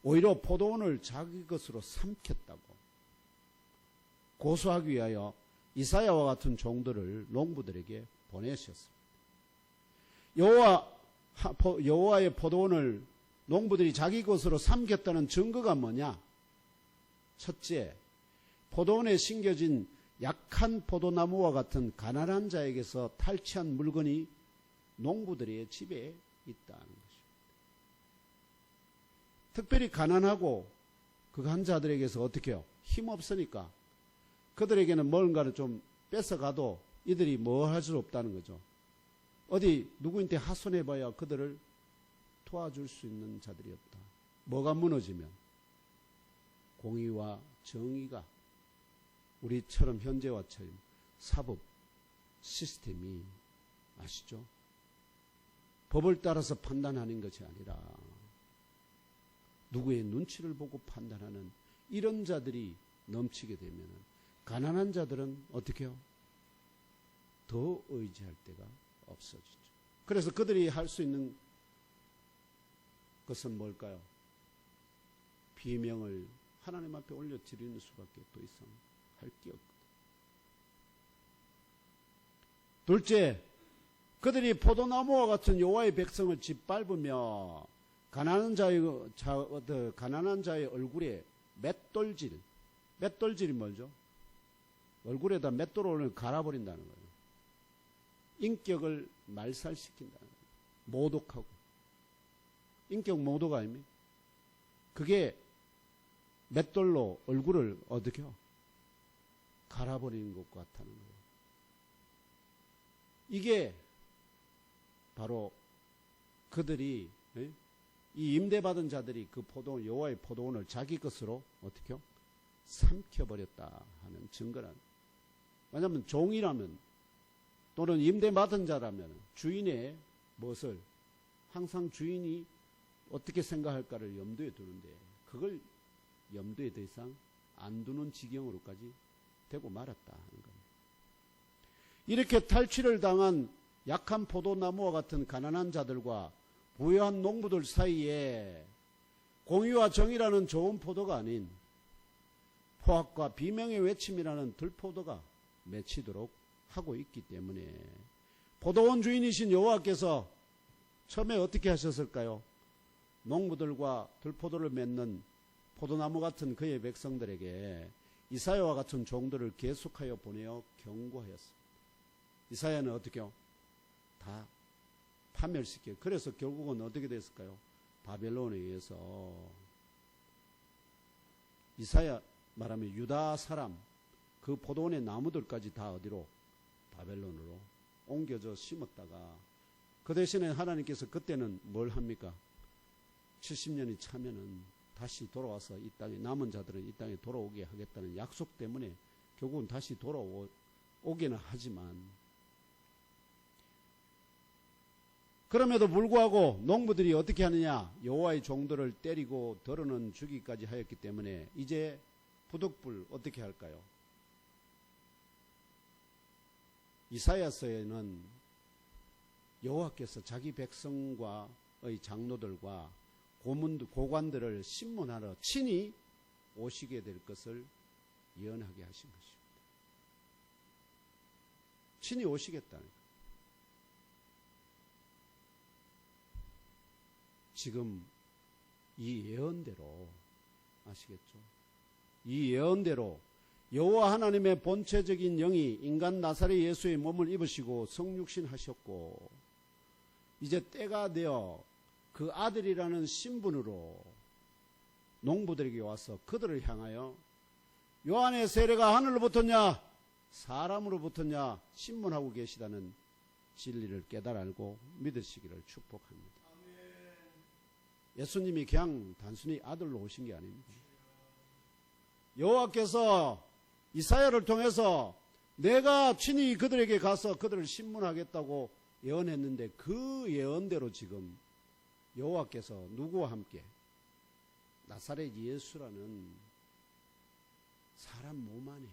S1: 오히려 포도원을 자기 것으로 삼켰다고 고소하기 위하여 이사야와 같은 종들을 농부들에게 보내셨습니다. 여호와의 포도원을 농부들이 자기 것으로 삼켰다는 증거가 뭐냐? 첫째, 포도원에 심겨진 약한 포도나무와 같은 가난한 자에게서 탈취한 물건이 농부들의 집에 있다는 것입니다. 특별히 가난하고 극한 자들에게서 어떻게 해요? 힘없으니까 그들에게는 뭔가를 좀 뺏어가도 이들이 뭐 할 수 없다는 거죠. 어디 누구한테 하소연해봐야 그들을 도와줄 수 있는 자들이 없다. 뭐가 무너지면? 공의와 정의가 우리처럼 현재와처럼 사법 시스템이 아시죠? 법을 따라서 판단하는 것이 아니라 누구의 눈치를 보고 판단하는 이런 자들이 넘치게 되면 가난한 자들은 어떻게 해요? 더 의지할 데가 없어지죠. 그래서 그들이 할 수 있는 것은 뭘까요? 비명을 하나님 앞에 올려드리는 수밖에 더 이상 할 게 없거든. 둘째, 그들이 포도나무와 같은 여호와의 백성을 짓밟으며 가난한 자의 얼굴에 맷돌질이 뭐죠? 얼굴에다 맷돌을 갈아버린다는 거예요. 인격을 말살시킨다는 거예요. 모독하고. 인격 모독 아닙니까? 그게 맷돌로 얼굴을 어떻게 해요? 갈아버리는 것 같다는 거예요. 이게 바로 그들이 이 임대받은 자들이 그 포도원, 여호와의 포도원을 자기 것으로 어떻게 해요? 삼켜버렸다 하는 증거란. 왜냐하면 종이라면 또는 임대받은 자라면 주인의 무엇을 항상 주인이 어떻게 생각할까를 염두에 두는데 그걸 염두에 더 이상 안 두는 지경으로까지 되고 말았다 하는 겁니다. 이렇게 탈취를 당한 약한 포도나무와 같은 가난한 자들과 부유한 농부들 사이에 공의와 정의라는 좋은 포도가 아닌 포악과 비명의 외침이라는 들포도가 맺히도록 하고 있기 때문에 포도원 주인이신 여호와께서 처음에 어떻게 하셨을까요? 농부들과 들포도를 맺는 포도나무 같은 그의 백성들에게 이사야와 같은 종들을 계속하여 보내어 경고하였습니다. 이사야는 어떻게 해요? 다 파멸시켜요. 그래서 결국은 어떻게 됐을까요? 바벨론에 의해서 이사야 말하면 유다 사람 그 포도원의 나무들까지 다 어디로? 바벨론으로 옮겨져 심었다가 그 대신에 하나님께서 그때는 뭘 합니까? 70년이 차면은 다시 돌아와서 이 땅에 남은 자들은 이 땅에 돌아오게 하겠다는 약속 때문에 결국은 다시 돌아오기는 하지만 그럼에도 불구하고 농부들이 어떻게 하느냐? 여호와의 종들을 때리고 더러는 주기까지 하였기 때문에 이제 부득불 어떻게 할까요? 이사야서에는 여호와께서 자기 백성과의 장로들과 고관들을 신문하러 친히 오시게 될 것을 예언하게 하신 것입니다. 친히 오시겠다는 거예요. 지금 이 예언대로 아시겠죠? 이 예언대로 여호와 하나님의 본체적인 영이 인간 나사렛 예수의 몸을 입으시고 성육신 하셨고 이제 때가 되어 그 아들이라는 신분으로 농부들에게 와서 그들을 향하여 요한의 세례가 하늘로 붙었냐 사람으로 붙었냐 신문하고 계시다는 진리를 깨달아 알고 믿으시기를 축복합니다. 예수님이 그냥 단순히 아들로 오신 게 아닙니다. 여호와께서 이사야를 통해서 내가 친히 그들에게 가서 그들을 신문하겠다고 예언했는데 그 예언대로 지금 여호와께서 누구와 함께 나사렛 예수라는 사람 몸 안에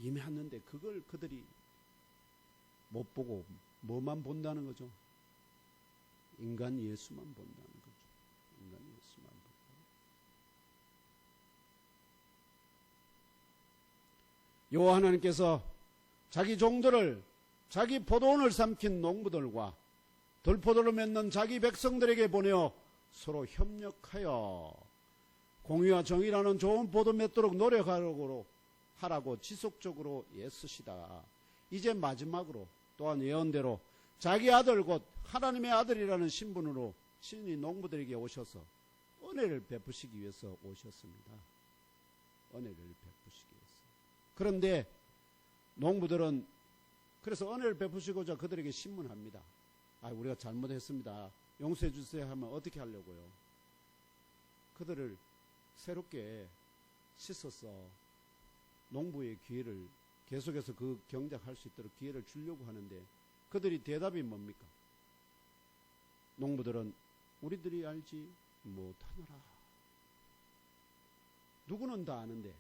S1: 임했는데 그걸 그들이 못 보고 뭐만 본다는 거죠? 인간 예수만 본다는 거죠. 인간 예수만 본다. 여호와 하나님께서 자기 종들을 자기 포도원을 삼킨 농부들과 들포도를 맺는 자기 백성들에게 보내어 서로 협력하여 공의와 정의라는 좋은 포도 맺도록 노력하라고 지속적으로 애쓰시다가 이제 마지막으로 또한 예언대로 자기 아들 곧 하나님의 아들이라는 신분으로 친히 농부들에게 오셔서 은혜를 베푸시기 위해서 오셨습니다. 은혜를 베푸시기 위해서. 그런데 농부들은 그래서 은혜를 베푸시고자 그들에게 신문합니다. 우리가 잘못했습니다. 용서해 주세요 하면 어떻게 하려고요? 그들을 새롭게 씻어서 농부의 기회를 계속해서 그 경작할 수 있도록 기회를 주려고 하는데 그들이 대답이 뭡니까? 농부들은 우리들이 알지 못하노라. 누구는 다 아는데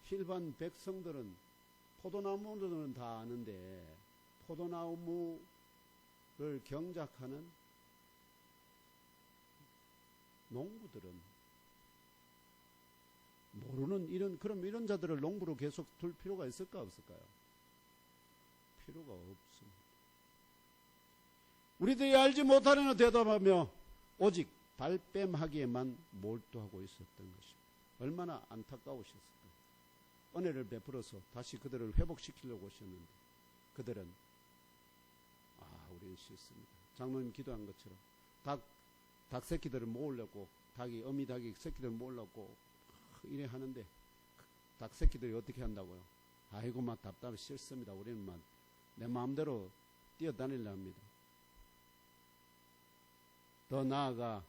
S1: 일반 백성들은 포도나무들은 다 아는데 포도나무를 경작하는 농부들은 모르는 그럼 이런 자들을 농부로 계속 둘 필요가 있을까 없을까요? 필요가 없습니다. 우리들이 알지 못하려는 대답하며 오직 발뺌하기에만 몰두하고 있었던 것입니다. 얼마나 안타까우셨을까요? 은혜를 베풀어서 다시 그들을 회복시키려고 오셨는데 그들은 우리는 싫습니다. 장로님 기도한 것처럼 닭 새끼들을 모으려고 어미 닭이 새끼들을 모으려고 이래 하는데 닭 새끼들이 어떻게 한다고요? 아이고 막 답답해 싫습니다. 우리는 막 내 마음대로 뛰어다니려 합니다. 더 나아가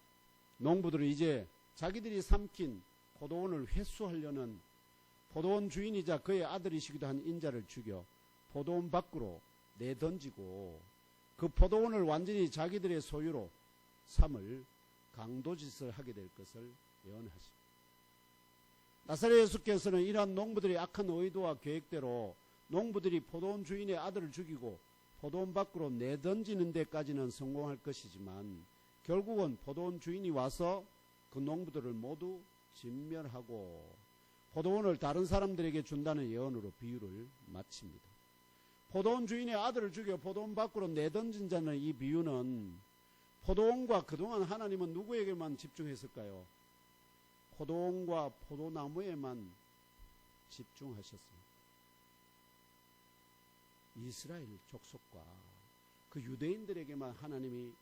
S1: 농부들은 이제 자기들이 삼킨 포도원을 회수하려는 포도원 주인이자 그의 아들이시기도 한 인자를 죽여 포도원 밖으로 내던지고 그 포도원을 완전히 자기들의 소유로 삼을 강도짓을 하게 될 것을 예언하십니다. 나사렛 예수께서는 이러한 농부들의 악한 의도와 계획대로 농부들이 포도원 주인의 아들을 죽이고 포도원 밖으로 내던지는 데까지는 성공할 것이지만 결국은 포도원 주인이 와서 그 농부들을 모두 진멸하고 포도원을 다른 사람들에게 준다는 예언으로 비유를 마칩니다. 포도원 주인의 아들을 죽여 포도원 밖으로 내던진 자는 이 비유는 포도원과 그동안 하나님은 누구에게만 집중했을까요? 포도원과 포도나무에만 집중하셨습니다. 이스라엘 족속과 그 유대인들에게만 하나님이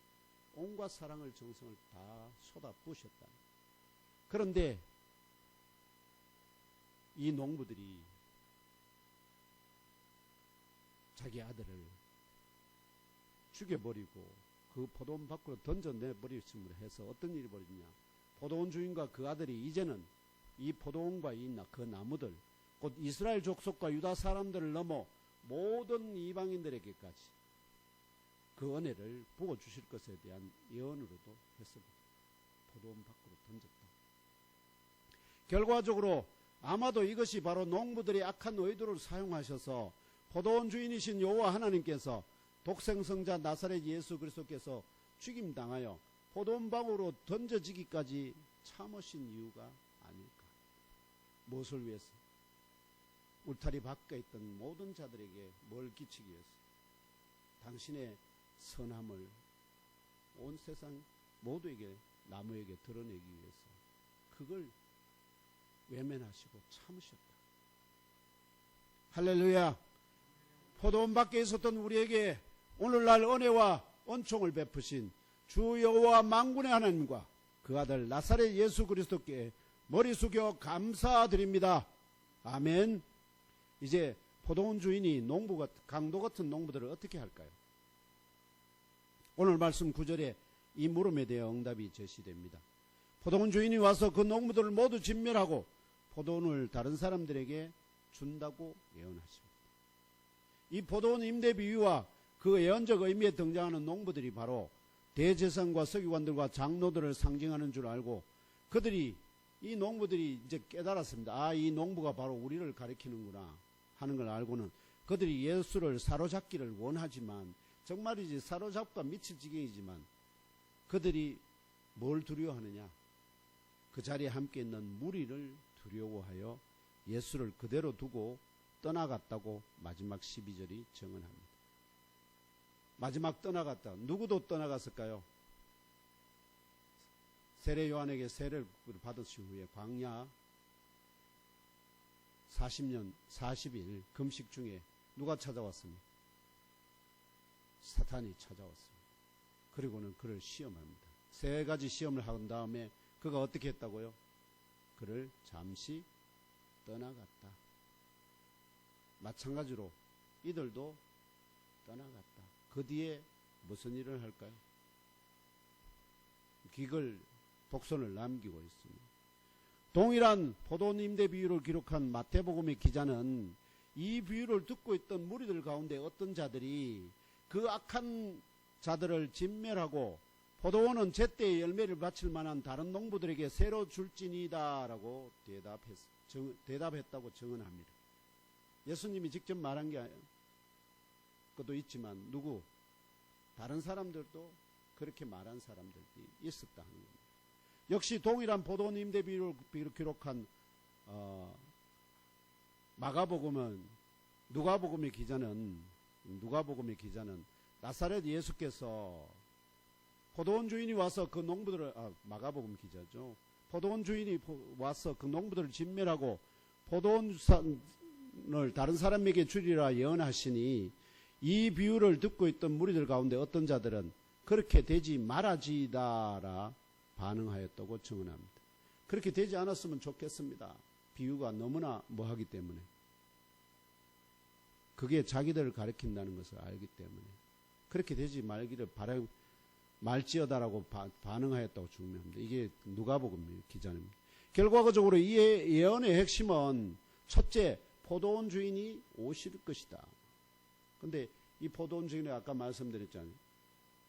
S1: 온갖 사랑을 정성을 다 쏟아부으셨다. 그런데 이 농부들이 자기 아들을 죽여버리고 그 포도원 밖으로 던져내버렸음으로 해서 어떤 일이 벌어지냐. 포도원 주인과 그 아들이 이제는 이 포도원과 그 나무들 곧 이스라엘 족속과 유다 사람들을 넘어 모든 이방인들에게까지 그 은혜를 부어주실 것에 대한 예언으로도 했습니다. 포도원 밖으로 던졌다. 결과적으로 아마도 이것이 바로 농부들이 악한 의도를 사용하셔서 포도원 주인이신 여호와 하나님께서 독생성자 나사렛 예수 그리스도께서 죽임당하여 포도원방으로 던져지기까지 참으신 이유가 아닐까. 무엇을 위해서? 울타리 밖에 있던 모든 자들에게 뭘 끼치기 위해서? 당신의 선함을 온 세상 모두에게, 나무에게 드러내기 위해서 그걸 외면하시고 참으셨다. 할렐루야. 포도원 밖에 있었던 우리에게 오늘날 은혜와 은총을 베푸신 주 여호와 만군의 하나님과 그 아들 나사렛 예수 그리스도께 머리 숙여 감사드립니다. 아멘. 이제 포도원 주인이 농부가 강도 같은 농부들을 어떻게 할까요? 오늘 말씀 9절에 이 물음에 대해 응답이 제시됩니다. 포도원 주인이 와서 그 농부들을 모두 진멸하고 포도원을 다른 사람들에게 준다고 예언하십니다. 이 포도원 임대 비유와 그 예언적 의미에 등장하는 농부들이 바로 대제사장과 서기관들과 장로들을 상징하는 줄 알고 그들이, 이 농부들이 이제 깨달았습니다. 아, 이 농부가 바로 우리를 가리키는구나 하는 걸 알고는 그들이 예수를 사로잡기를 원하지만, 정말이지 사로잡과 미칠 지경이지만 그들이 뭘 두려워하느냐? 그 자리에 함께 있는 무리를 두려워하여 예수를 그대로 두고 떠나갔다고 마지막 12절이 증언합니다. 마지막 떠나갔다. 누구도 떠나갔을까요? 세례 요한에게 세례를 받으신 후에 광야 40년 40일 금식 중에 누가 찾아왔습니까? 사탄이 찾아왔습니다. 그리고는 그를 시험합니다. 3가지 시험을 한 다음에 그가 어떻게 했다고요? 그를 잠시 떠나갔다. 마찬가지로 이들도 떠나갔다. 그 뒤에 무슨 일을 할까요? 기글 독선을 남기고 있습니다. 동일한 포도원 임대 비유를 기록한 마태복음의 기자는 이 비유를 듣고 있던 무리들 가운데 어떤 자들이 그 악한 자들을 진멸하고 포도원은 제때의 열매를 바칠 만한 다른 농부들에게 새로 줄지니이다 라고 대답했다고 증언합니다. 예수님이 직접 말한 게 것도 있지만 누구? 다른 사람들도 그렇게 말한 사람들이 있었다 하는 겁니다. 역시 동일한 포도원 임대 비유를 기록한 마가복음은 누가복음의 기자는 나사렛 예수께서 포도원 주인이 와서 그 농부들을 마가복음 기자죠. 포도원 주인이 와서 그 농부들을 진멸하고 포도원을 다른 사람에게 주리라 예언하시니 이 비유를 듣고 있던 무리들 가운데 어떤 자들은 그렇게 되지 말아지다라 반응하였다고 증언합니다. 그렇게 되지 않았으면 좋겠습니다. 비유가 너무나 뭐하기 때문에. 그게 자기들을 가리킨다는 것을 알기 때문에. 그렇게 되지 말기를 말지어다라고 반응하였다고 증명합니다. 이게 누가복음 기자입니다. 결과적으로 이 예언의 핵심은 첫째, 포도원 주인이 오실 것이다. 근데 이 포도원 주인이 아까 말씀드렸잖아요.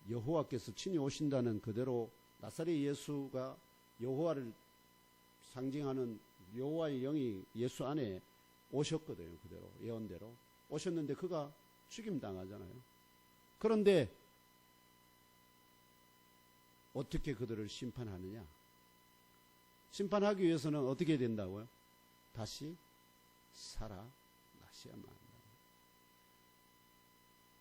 S1: 여호와께서 친히 오신다는 그대로 나사렛 예수가 여호와를 상징하는 여호와의 영이 예수 안에 오셨거든요. 그대로 예언대로 오셨는데 그가 죽임당하잖아요. 그런데 어떻게 그들을 심판하느냐? 심판하기 위해서는 어떻게 된다고요? 다시 살아나셔야만 한다.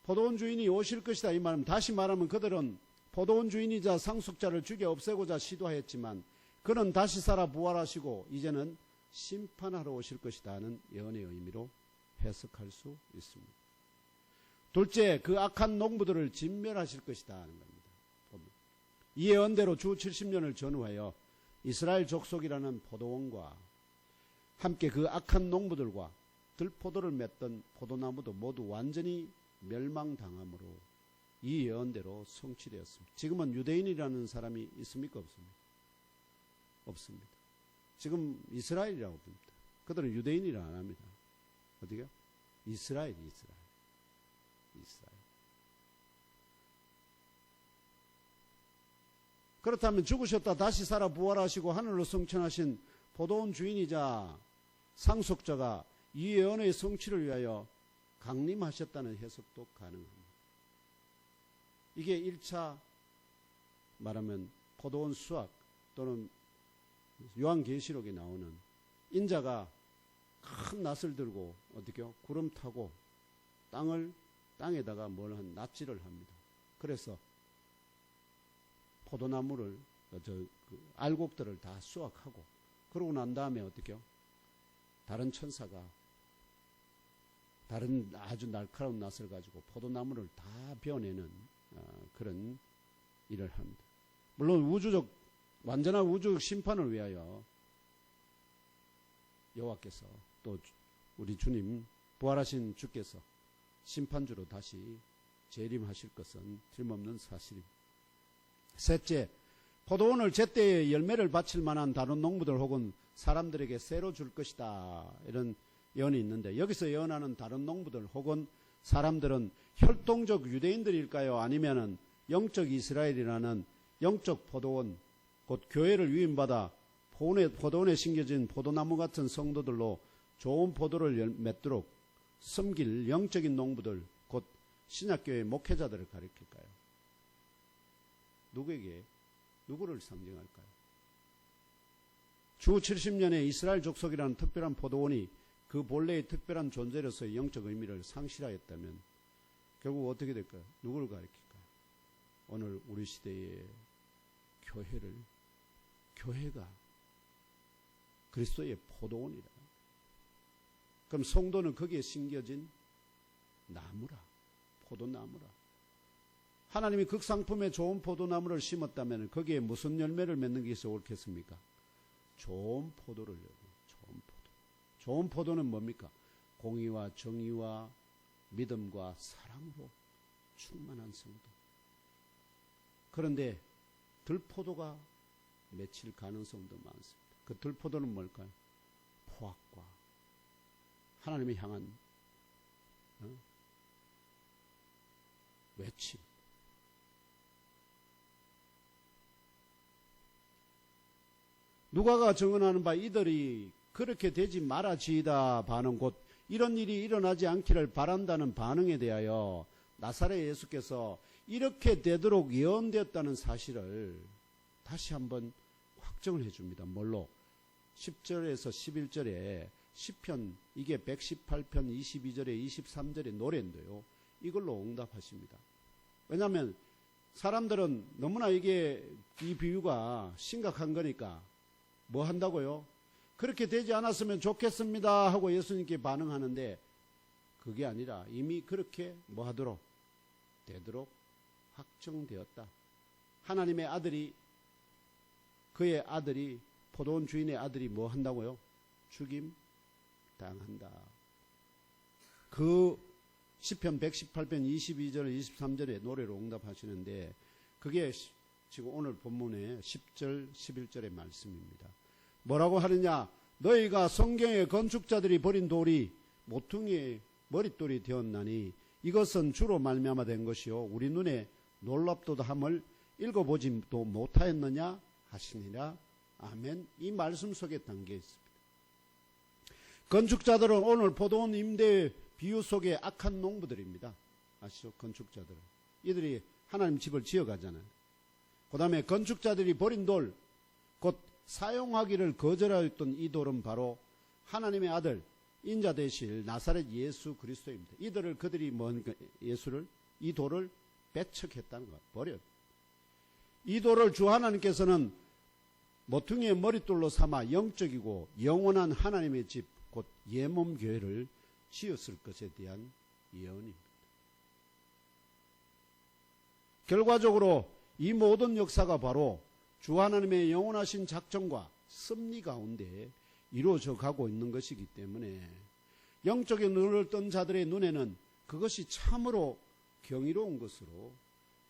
S1: 포도원 주인이 오실 것이다 이 말은, 다시 말하면 그들은 포도원 주인이자 상속자를 죽여 없애고자 시도하였지만 그는 다시 살아 부활하시고 이제는 심판하러 오실 것이다 하는 예언의 의미로 해석할 수 있습니다. 둘째, 그 악한 농부들을 진멸하실 것이다 하는 겁니다. 이 예언대로 주 70년을 전후하여 이스라엘 족속이라는 포도원과 함께 그 악한 농부들과 들포도를 맺던 포도나무도 모두 완전히 멸망당함으로 이 예언대로 성취되었습니다. 지금은 유대인이라는 사람이 있습니까? 없습니까? 없습니다. 지금 이스라엘이라고 봅니다. 그들은 유대인이라 안 합니다. 어디가? 이스라엘. 그렇다면 죽으셨다 다시 살아 부활하시고 하늘로 승천하신 포도원 주인이자 상속자가 이 예언의 성취를 위하여 강림하셨다는 해석도 가능합니다. 이게 1차 말하면 포도원 수확 또는 요한계시록에 나오는 인자가 큰 낫을 들고 어떻게요? 구름 타고 땅에다가 뭘 낫질을 합니다. 그래서 포도나무를 알곡들을 다 수확하고 그러고 난 다음에 어떻게요? 다른 천사가 다른 아주 날카로운 낫을 가지고 포도나무를 다 베어내는 그런 일을 합니다. 물론 완전한 우주적 심판을 위하여 여호와께서 또 우리 주님 부활하신 주께서 심판주로 다시 재림하실 것은 틀림없는 사실입니다. 셋째, 포도원을 제때에 열매를 바칠 만한 다른 농부들 혹은 사람들에게 새로 줄 것이다. 이런 예언이 있는데 여기서 예언하는 다른 농부들 혹은 사람들은 혈통적 유대인들일까요? 아니면은 영적 이스라엘이라는 영적 포도원, 곧 교회를 위임받아 포도원에 심겨진 포도나무 같은 성도들로 좋은 포도를 맺도록 섬길 영적인 농부들, 곧 신약교회 목회자들을 가리킬까요? 누구를 상징할까요? 주 70년에 이스라엘 족속이라는 특별한 포도원이 그 본래의 특별한 존재로서의 영적 의미를 상실하였다면 결국 어떻게 될까요? 누구를 가리킬까요? 오늘 우리 시대의 교회가 그리스도의 포도원이라. 그럼 성도는 거기에 심겨진 나무라, 포도나무라. 하나님이 극상품의 좋은 포도나무를 심었다면 거기에 무슨 열매를 맺는 것이 옳겠습니까? 좋은 포도를 좋은 포도. 좋은 포도는 뭡니까? 공의와 정의와 믿음과 사랑으로 충만한 성도. 그런데 들포도가 맺힐 가능성도 많습니다. 그 들포도는 뭘까요? 포악과 하나님을 향한 외침. 누가가 증언하는 바 이들이 그렇게 되지 말아지이다 바는 곧 이런 일이 일어나지 않기를 바란다는 반응에 대하여 나사렛 예수께서 이렇게 되도록 예언되었다는 사실을 다시 한번 확정을 해줍니다. 뭘로? 10절에서 11절에 시편 이게 118편 22절에 23절의 노래인데요. 이걸로 응답하십니다. 왜냐하면 사람들은 너무나 이 비유가 심각한 거니까 뭐 한다고요? 그렇게 되지 않았으면 좋겠습니다 하고 예수님께 반응하는데 그게 아니라 이미 그렇게 뭐 하도록 되도록 확정되었다. 하나님의 아들이 그의 아들이 포도원 주인의 아들이 뭐 한다고요? 죽임 당한다. 그 시편 118편 22절 23절의 노래로 응답하시는데 그게 지금 오늘 본문의 10절 11절의 말씀입니다. 뭐라고 하느냐? 너희가 성경의 건축자들이 버린 돌이 모퉁이의 머릿돌이 되었나니 이것은 주로 말미암아 된 것이요 우리 눈에 놀랍도다함을 읽어보지도 못하였느냐 하시니라. 아멘. 이 말씀 속에 담겨 있습니다. 건축자들은 오늘 포도원 임대 비유 속에 악한 농부들입니다. 아시죠? 건축자들은. 이들이 하나님 집을 지어가잖아요. 그 다음에 건축자들이 버린 돌, 곧 사용하기를 거절하였던 이 돌은 바로 하나님의 아들, 인자 되실 나사렛 예수 그리스도입니다. 그들이 이 돌을 배척했다는 것, 버렸. 이 돌을 주 하나님께서는 모퉁이의 머릿돌로 삼아 영적이고 영원한 하나님의 집, 곧 예몸교회를 지었을 것에 대한 예언입니다. 결과적으로 이 모든 역사가 바로 주 하나님의 영원하신 작정과 섭리 가운데 이루어져 가고 있는 것이기 때문에 영적인 눈을 뜬 자들의 눈에는 그것이 참으로 경이로운 것으로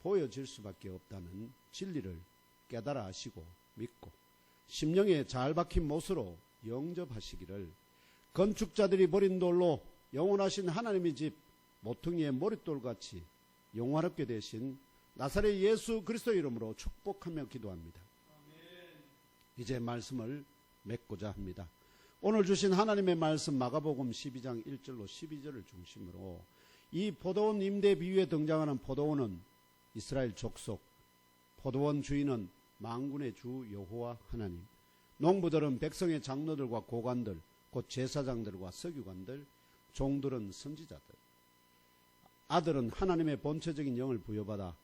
S1: 보여질 수밖에 없다는 진리를 깨달아 하시고 믿고 심령에 잘 박힌 못으로 영접하시기를 건축자들이 버린 돌로 영원하신 하나님의 집 모퉁이의 머릿돌같이 영원하게 되신 나사렛 예수 그리스도의 이름으로 축복하며 기도합니다. 이제 말씀을 맺고자 합니다. 오늘 주신 하나님의 말씀 마가복음 12장 1절로 12절을 중심으로 이 포도원 임대 비유에 등장하는 포도원은 이스라엘 족속, 포도원 주인은 만군의 주 여호와 하나님, 농부들은 백성의 장로들과 고관들, 곧 제사장들과 서기관들, 종들은 선지자들, 아들은 하나님의 본체적인 영을 부여받아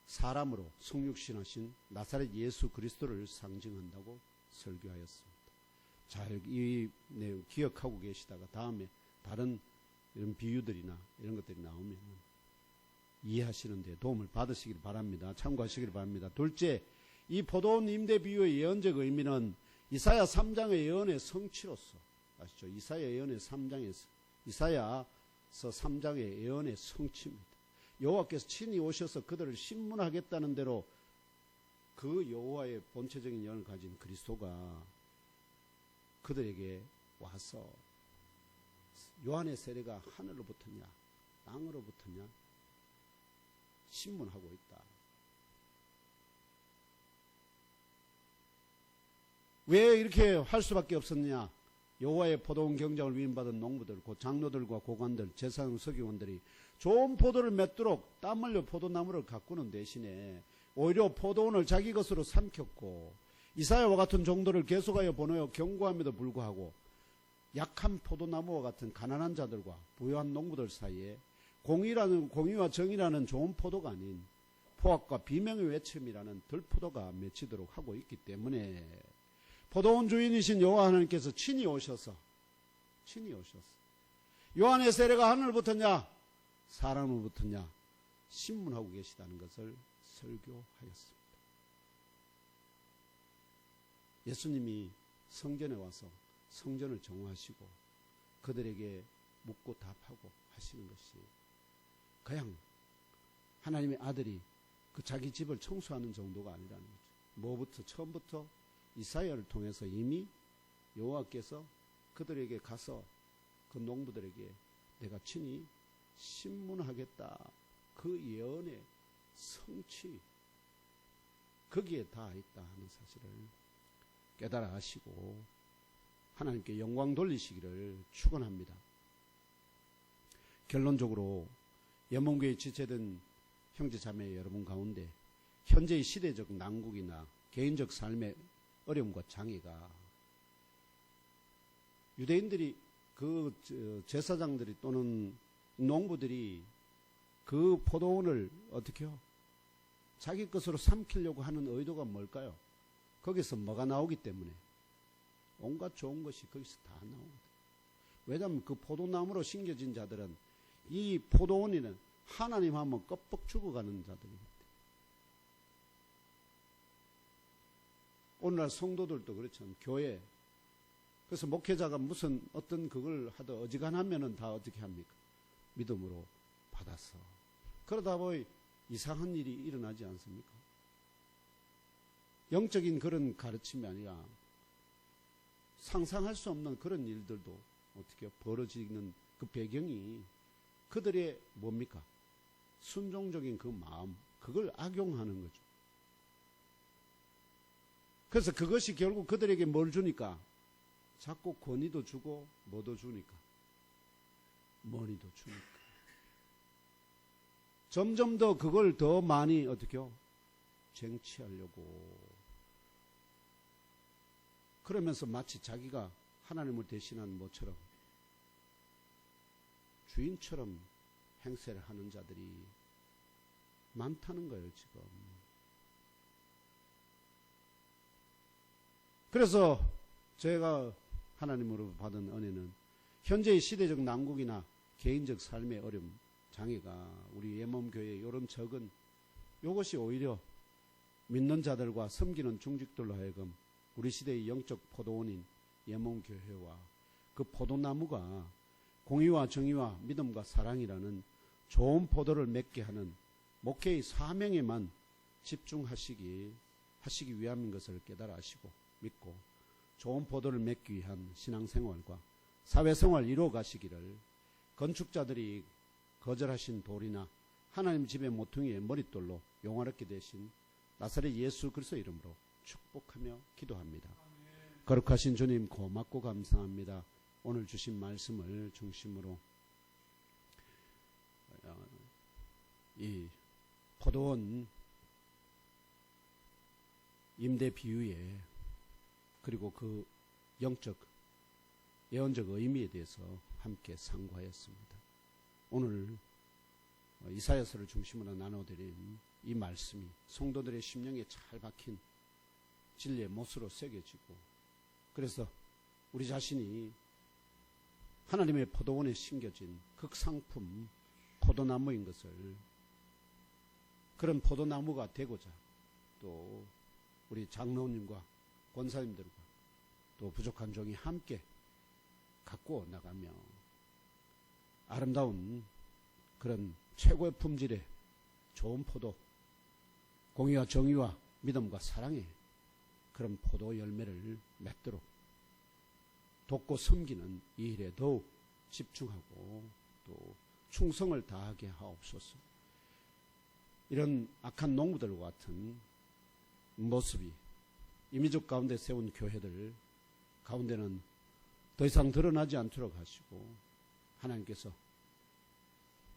S1: 사람으로 성육신하신 나사렛 예수 그리스도를 상징한다고 설교하였습니다. 잘 이 내용 기억하고 계시다가 다음에 다른 이런 비유들이나 이런 것들이 나오면 이해하시는 데 도움을 받으시길 바랍니다. 참고하시길 바랍니다. 둘째, 이 포도원 임대 비유의 예언적 의미는 이사야 3장의 예언의 성취로서, 아시죠? 이사야 예언의 3장에서, 이사야서 3장의 예언의 성취입니다. 여호와께서 친히 오셔서 그들을 신문하겠다는 대로 그 여호와의 본체적인 영을 가진 그리스도가 그들에게 와서 요한의 세례가 하늘로부터냐 땅으로부터냐 신문하고 있다. 왜 이렇게 할 수밖에 없었느냐? 여호와의 포도원 경작을 위임받은 농부들, 곧 장로들과 고관들, 제사장 서기관들이 좋은 포도를 맺도록 땀 흘려 포도나무를 가꾸는 대신에 오히려 포도원을 자기 것으로 삼켰고, 이사야와 같은 종들을 계속하여 보내어 경고함에도 불구하고 약한 포도나무와 같은 가난한 자들과 부유한 농부들 사이에 공의와 정의라는 좋은 포도가 아닌 포악과 비명의 외침이라는 들포도가 맺히도록 하고 있기 때문에 포도원 주인이신 여호와 하나님께서 친히 오셔서 요한의 세례가 하늘부터냐 사람으로부터냐 신문하고 계시다는 것을 설교하였습니다. 예수님이 성전에 와서 성전을 정화하시고 그들에게 묻고 답하고 하시는 것이 그냥 하나님의 아들이 그 자기 집을 청소하는 정도가 아니라는 거죠. 뭐부터 처음부터 이사야를 통해서 이미 여호와께서 그들에게 가서 그 농부들에게 내가 친히 신문하겠다. 그 예언의 성취 거기에 다 있다 하는 사실을 깨달아 하시고 하나님께 영광 돌리시기를 축원합니다. 결론적으로 예몬교에 지체된 형제자매 여러분 가운데 현재의 시대적 난국이나 개인적 삶의 어려움과 장애가 유대인들이 그 제사장들이 또는 농부들이 그 포도원을 어떻게요? 자기 것으로 삼키려고 하는 의도가 뭘까요? 거기서 뭐가 나오기 때문에 온갖 좋은 것이 거기서 다 나옵니다. 왜냐하면 그 포도나무로 심겨진 자들은 이 포도원에는 하나님 하면 껍벅 죽어가는 자들입니다. 오늘날 성도들도 그렇죠. 교회. 그래서 목회자가 무슨 어떤 그걸 하다 어지간하면은 다 어떻게 합니까? 믿음으로 받아서. 그러다 보니 이상한 일이 일어나지 않습니까? 영적인 그런 가르침이 아니라 상상할 수 없는 그런 일들도 어떻게 벌어지는 그 배경이 그들의 뭡니까? 순종적인 그 마음, 그걸 악용하는 거죠. 그래서 그것이 결국 그들에게 뭘 주니까? 자꾸 권위도 주고 뭐도 주니까? 머리도 주니까. 점점 더 그걸 더 많이 어떻게요? 쟁취하려고. 그러면서 마치 자기가 하나님을 대신한 모처럼 주인처럼 행세를 하는 자들이 많다는 거예요, 지금. 그래서 제가 하나님으로 받은 은혜는 현재의 시대적 난국이나 개인적 삶의 어려움, 장애가 우리 예몬교회의 이런 적은 이것이 오히려 믿는 자들과 섬기는 중직들로 하여금 우리 시대의 영적 포도원인 예몬교회와 그 포도나무가 공의와 정의와 믿음과 사랑이라는 좋은 포도를 맺게 하는 목회의 사명에만 집중하시기 위함인 것을 깨달아 하시고 믿고 좋은 포도를 맺기 위한 신앙생활과 사회생활 이루어 가시기를 건축자들이 거절하신 돌이나 하나님 집의 모퉁이의 머릿돌로 용화롭게 되신 나사렛 예수 그리스도 이름으로 축복하며 기도합니다. 거룩하신 주님 고맙고 감사합니다. 오늘 주신 말씀을 중심으로 이 포도원 임대 비유에 그리고 그 영적 예언적 의미에 대해서 함께 상고하였습니다. 오늘 이사야서를 중심으로 나눠드린 이 말씀이 성도들의 심령에 잘 박힌 진리의 못으로 새겨지고, 그래서 우리 자신이 하나님의 포도원에 심겨진 극상품 포도나무인 것을, 그런 포도나무가 되고자 또 우리 장로님과 권사님들과 또 부족한 종이 함께 갖고 나가며 아름다운 그런 최고의 품질의 좋은 포도, 공의와 정의와 믿음과 사랑의 그런 포도 열매를 맺도록 돕고 섬기는 이 일에 더욱 집중하고 또 충성을 다하게 하옵소서. 이런 악한 농부들과 같은 모습이 이민족 가운데 세운 교회들 가운데는 더 이상 드러나지 않도록 하시고, 하나님께서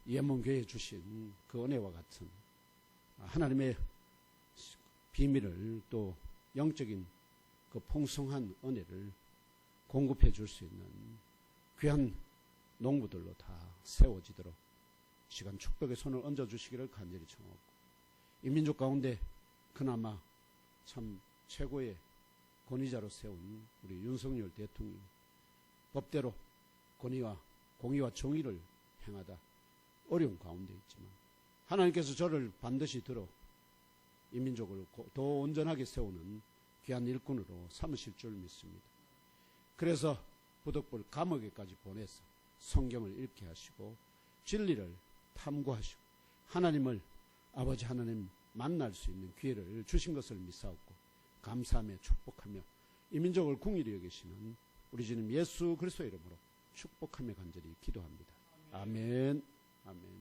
S1: 예문교회에 주신 그 은혜와 같은 하나님의 비밀을 또 영적인 그 풍성한 은혜를 공급해 줄 수 있는 귀한 농부들로 다 세워지도록 시간 축복의 손을 얹어 주시기를 간절히 청하고, 이 민족 가운데 그나마 참 최고의 권위자로 세운 우리 윤석열 대통령, 법대로 권위와 공의와 정의를 행하다 어려운 가운데 있지만 하나님께서 저를 반드시 들어 이 민족을 더 온전하게 세우는 귀한 일꾼으로 삼으실 줄 믿습니다. 그래서 부득불 감옥에까지 보내서 성경을 읽게 하시고 진리를 탐구하시고 하나님을, 아버지 하나님 만날 수 있는 기회를 주신 것을 믿사옵고 감사하며 축복하며 이 민족을 긍휼히 여기시는 우리 주님 예수 그리스도의 이름으로 축복하며 간절히 기도합니다. 아멘.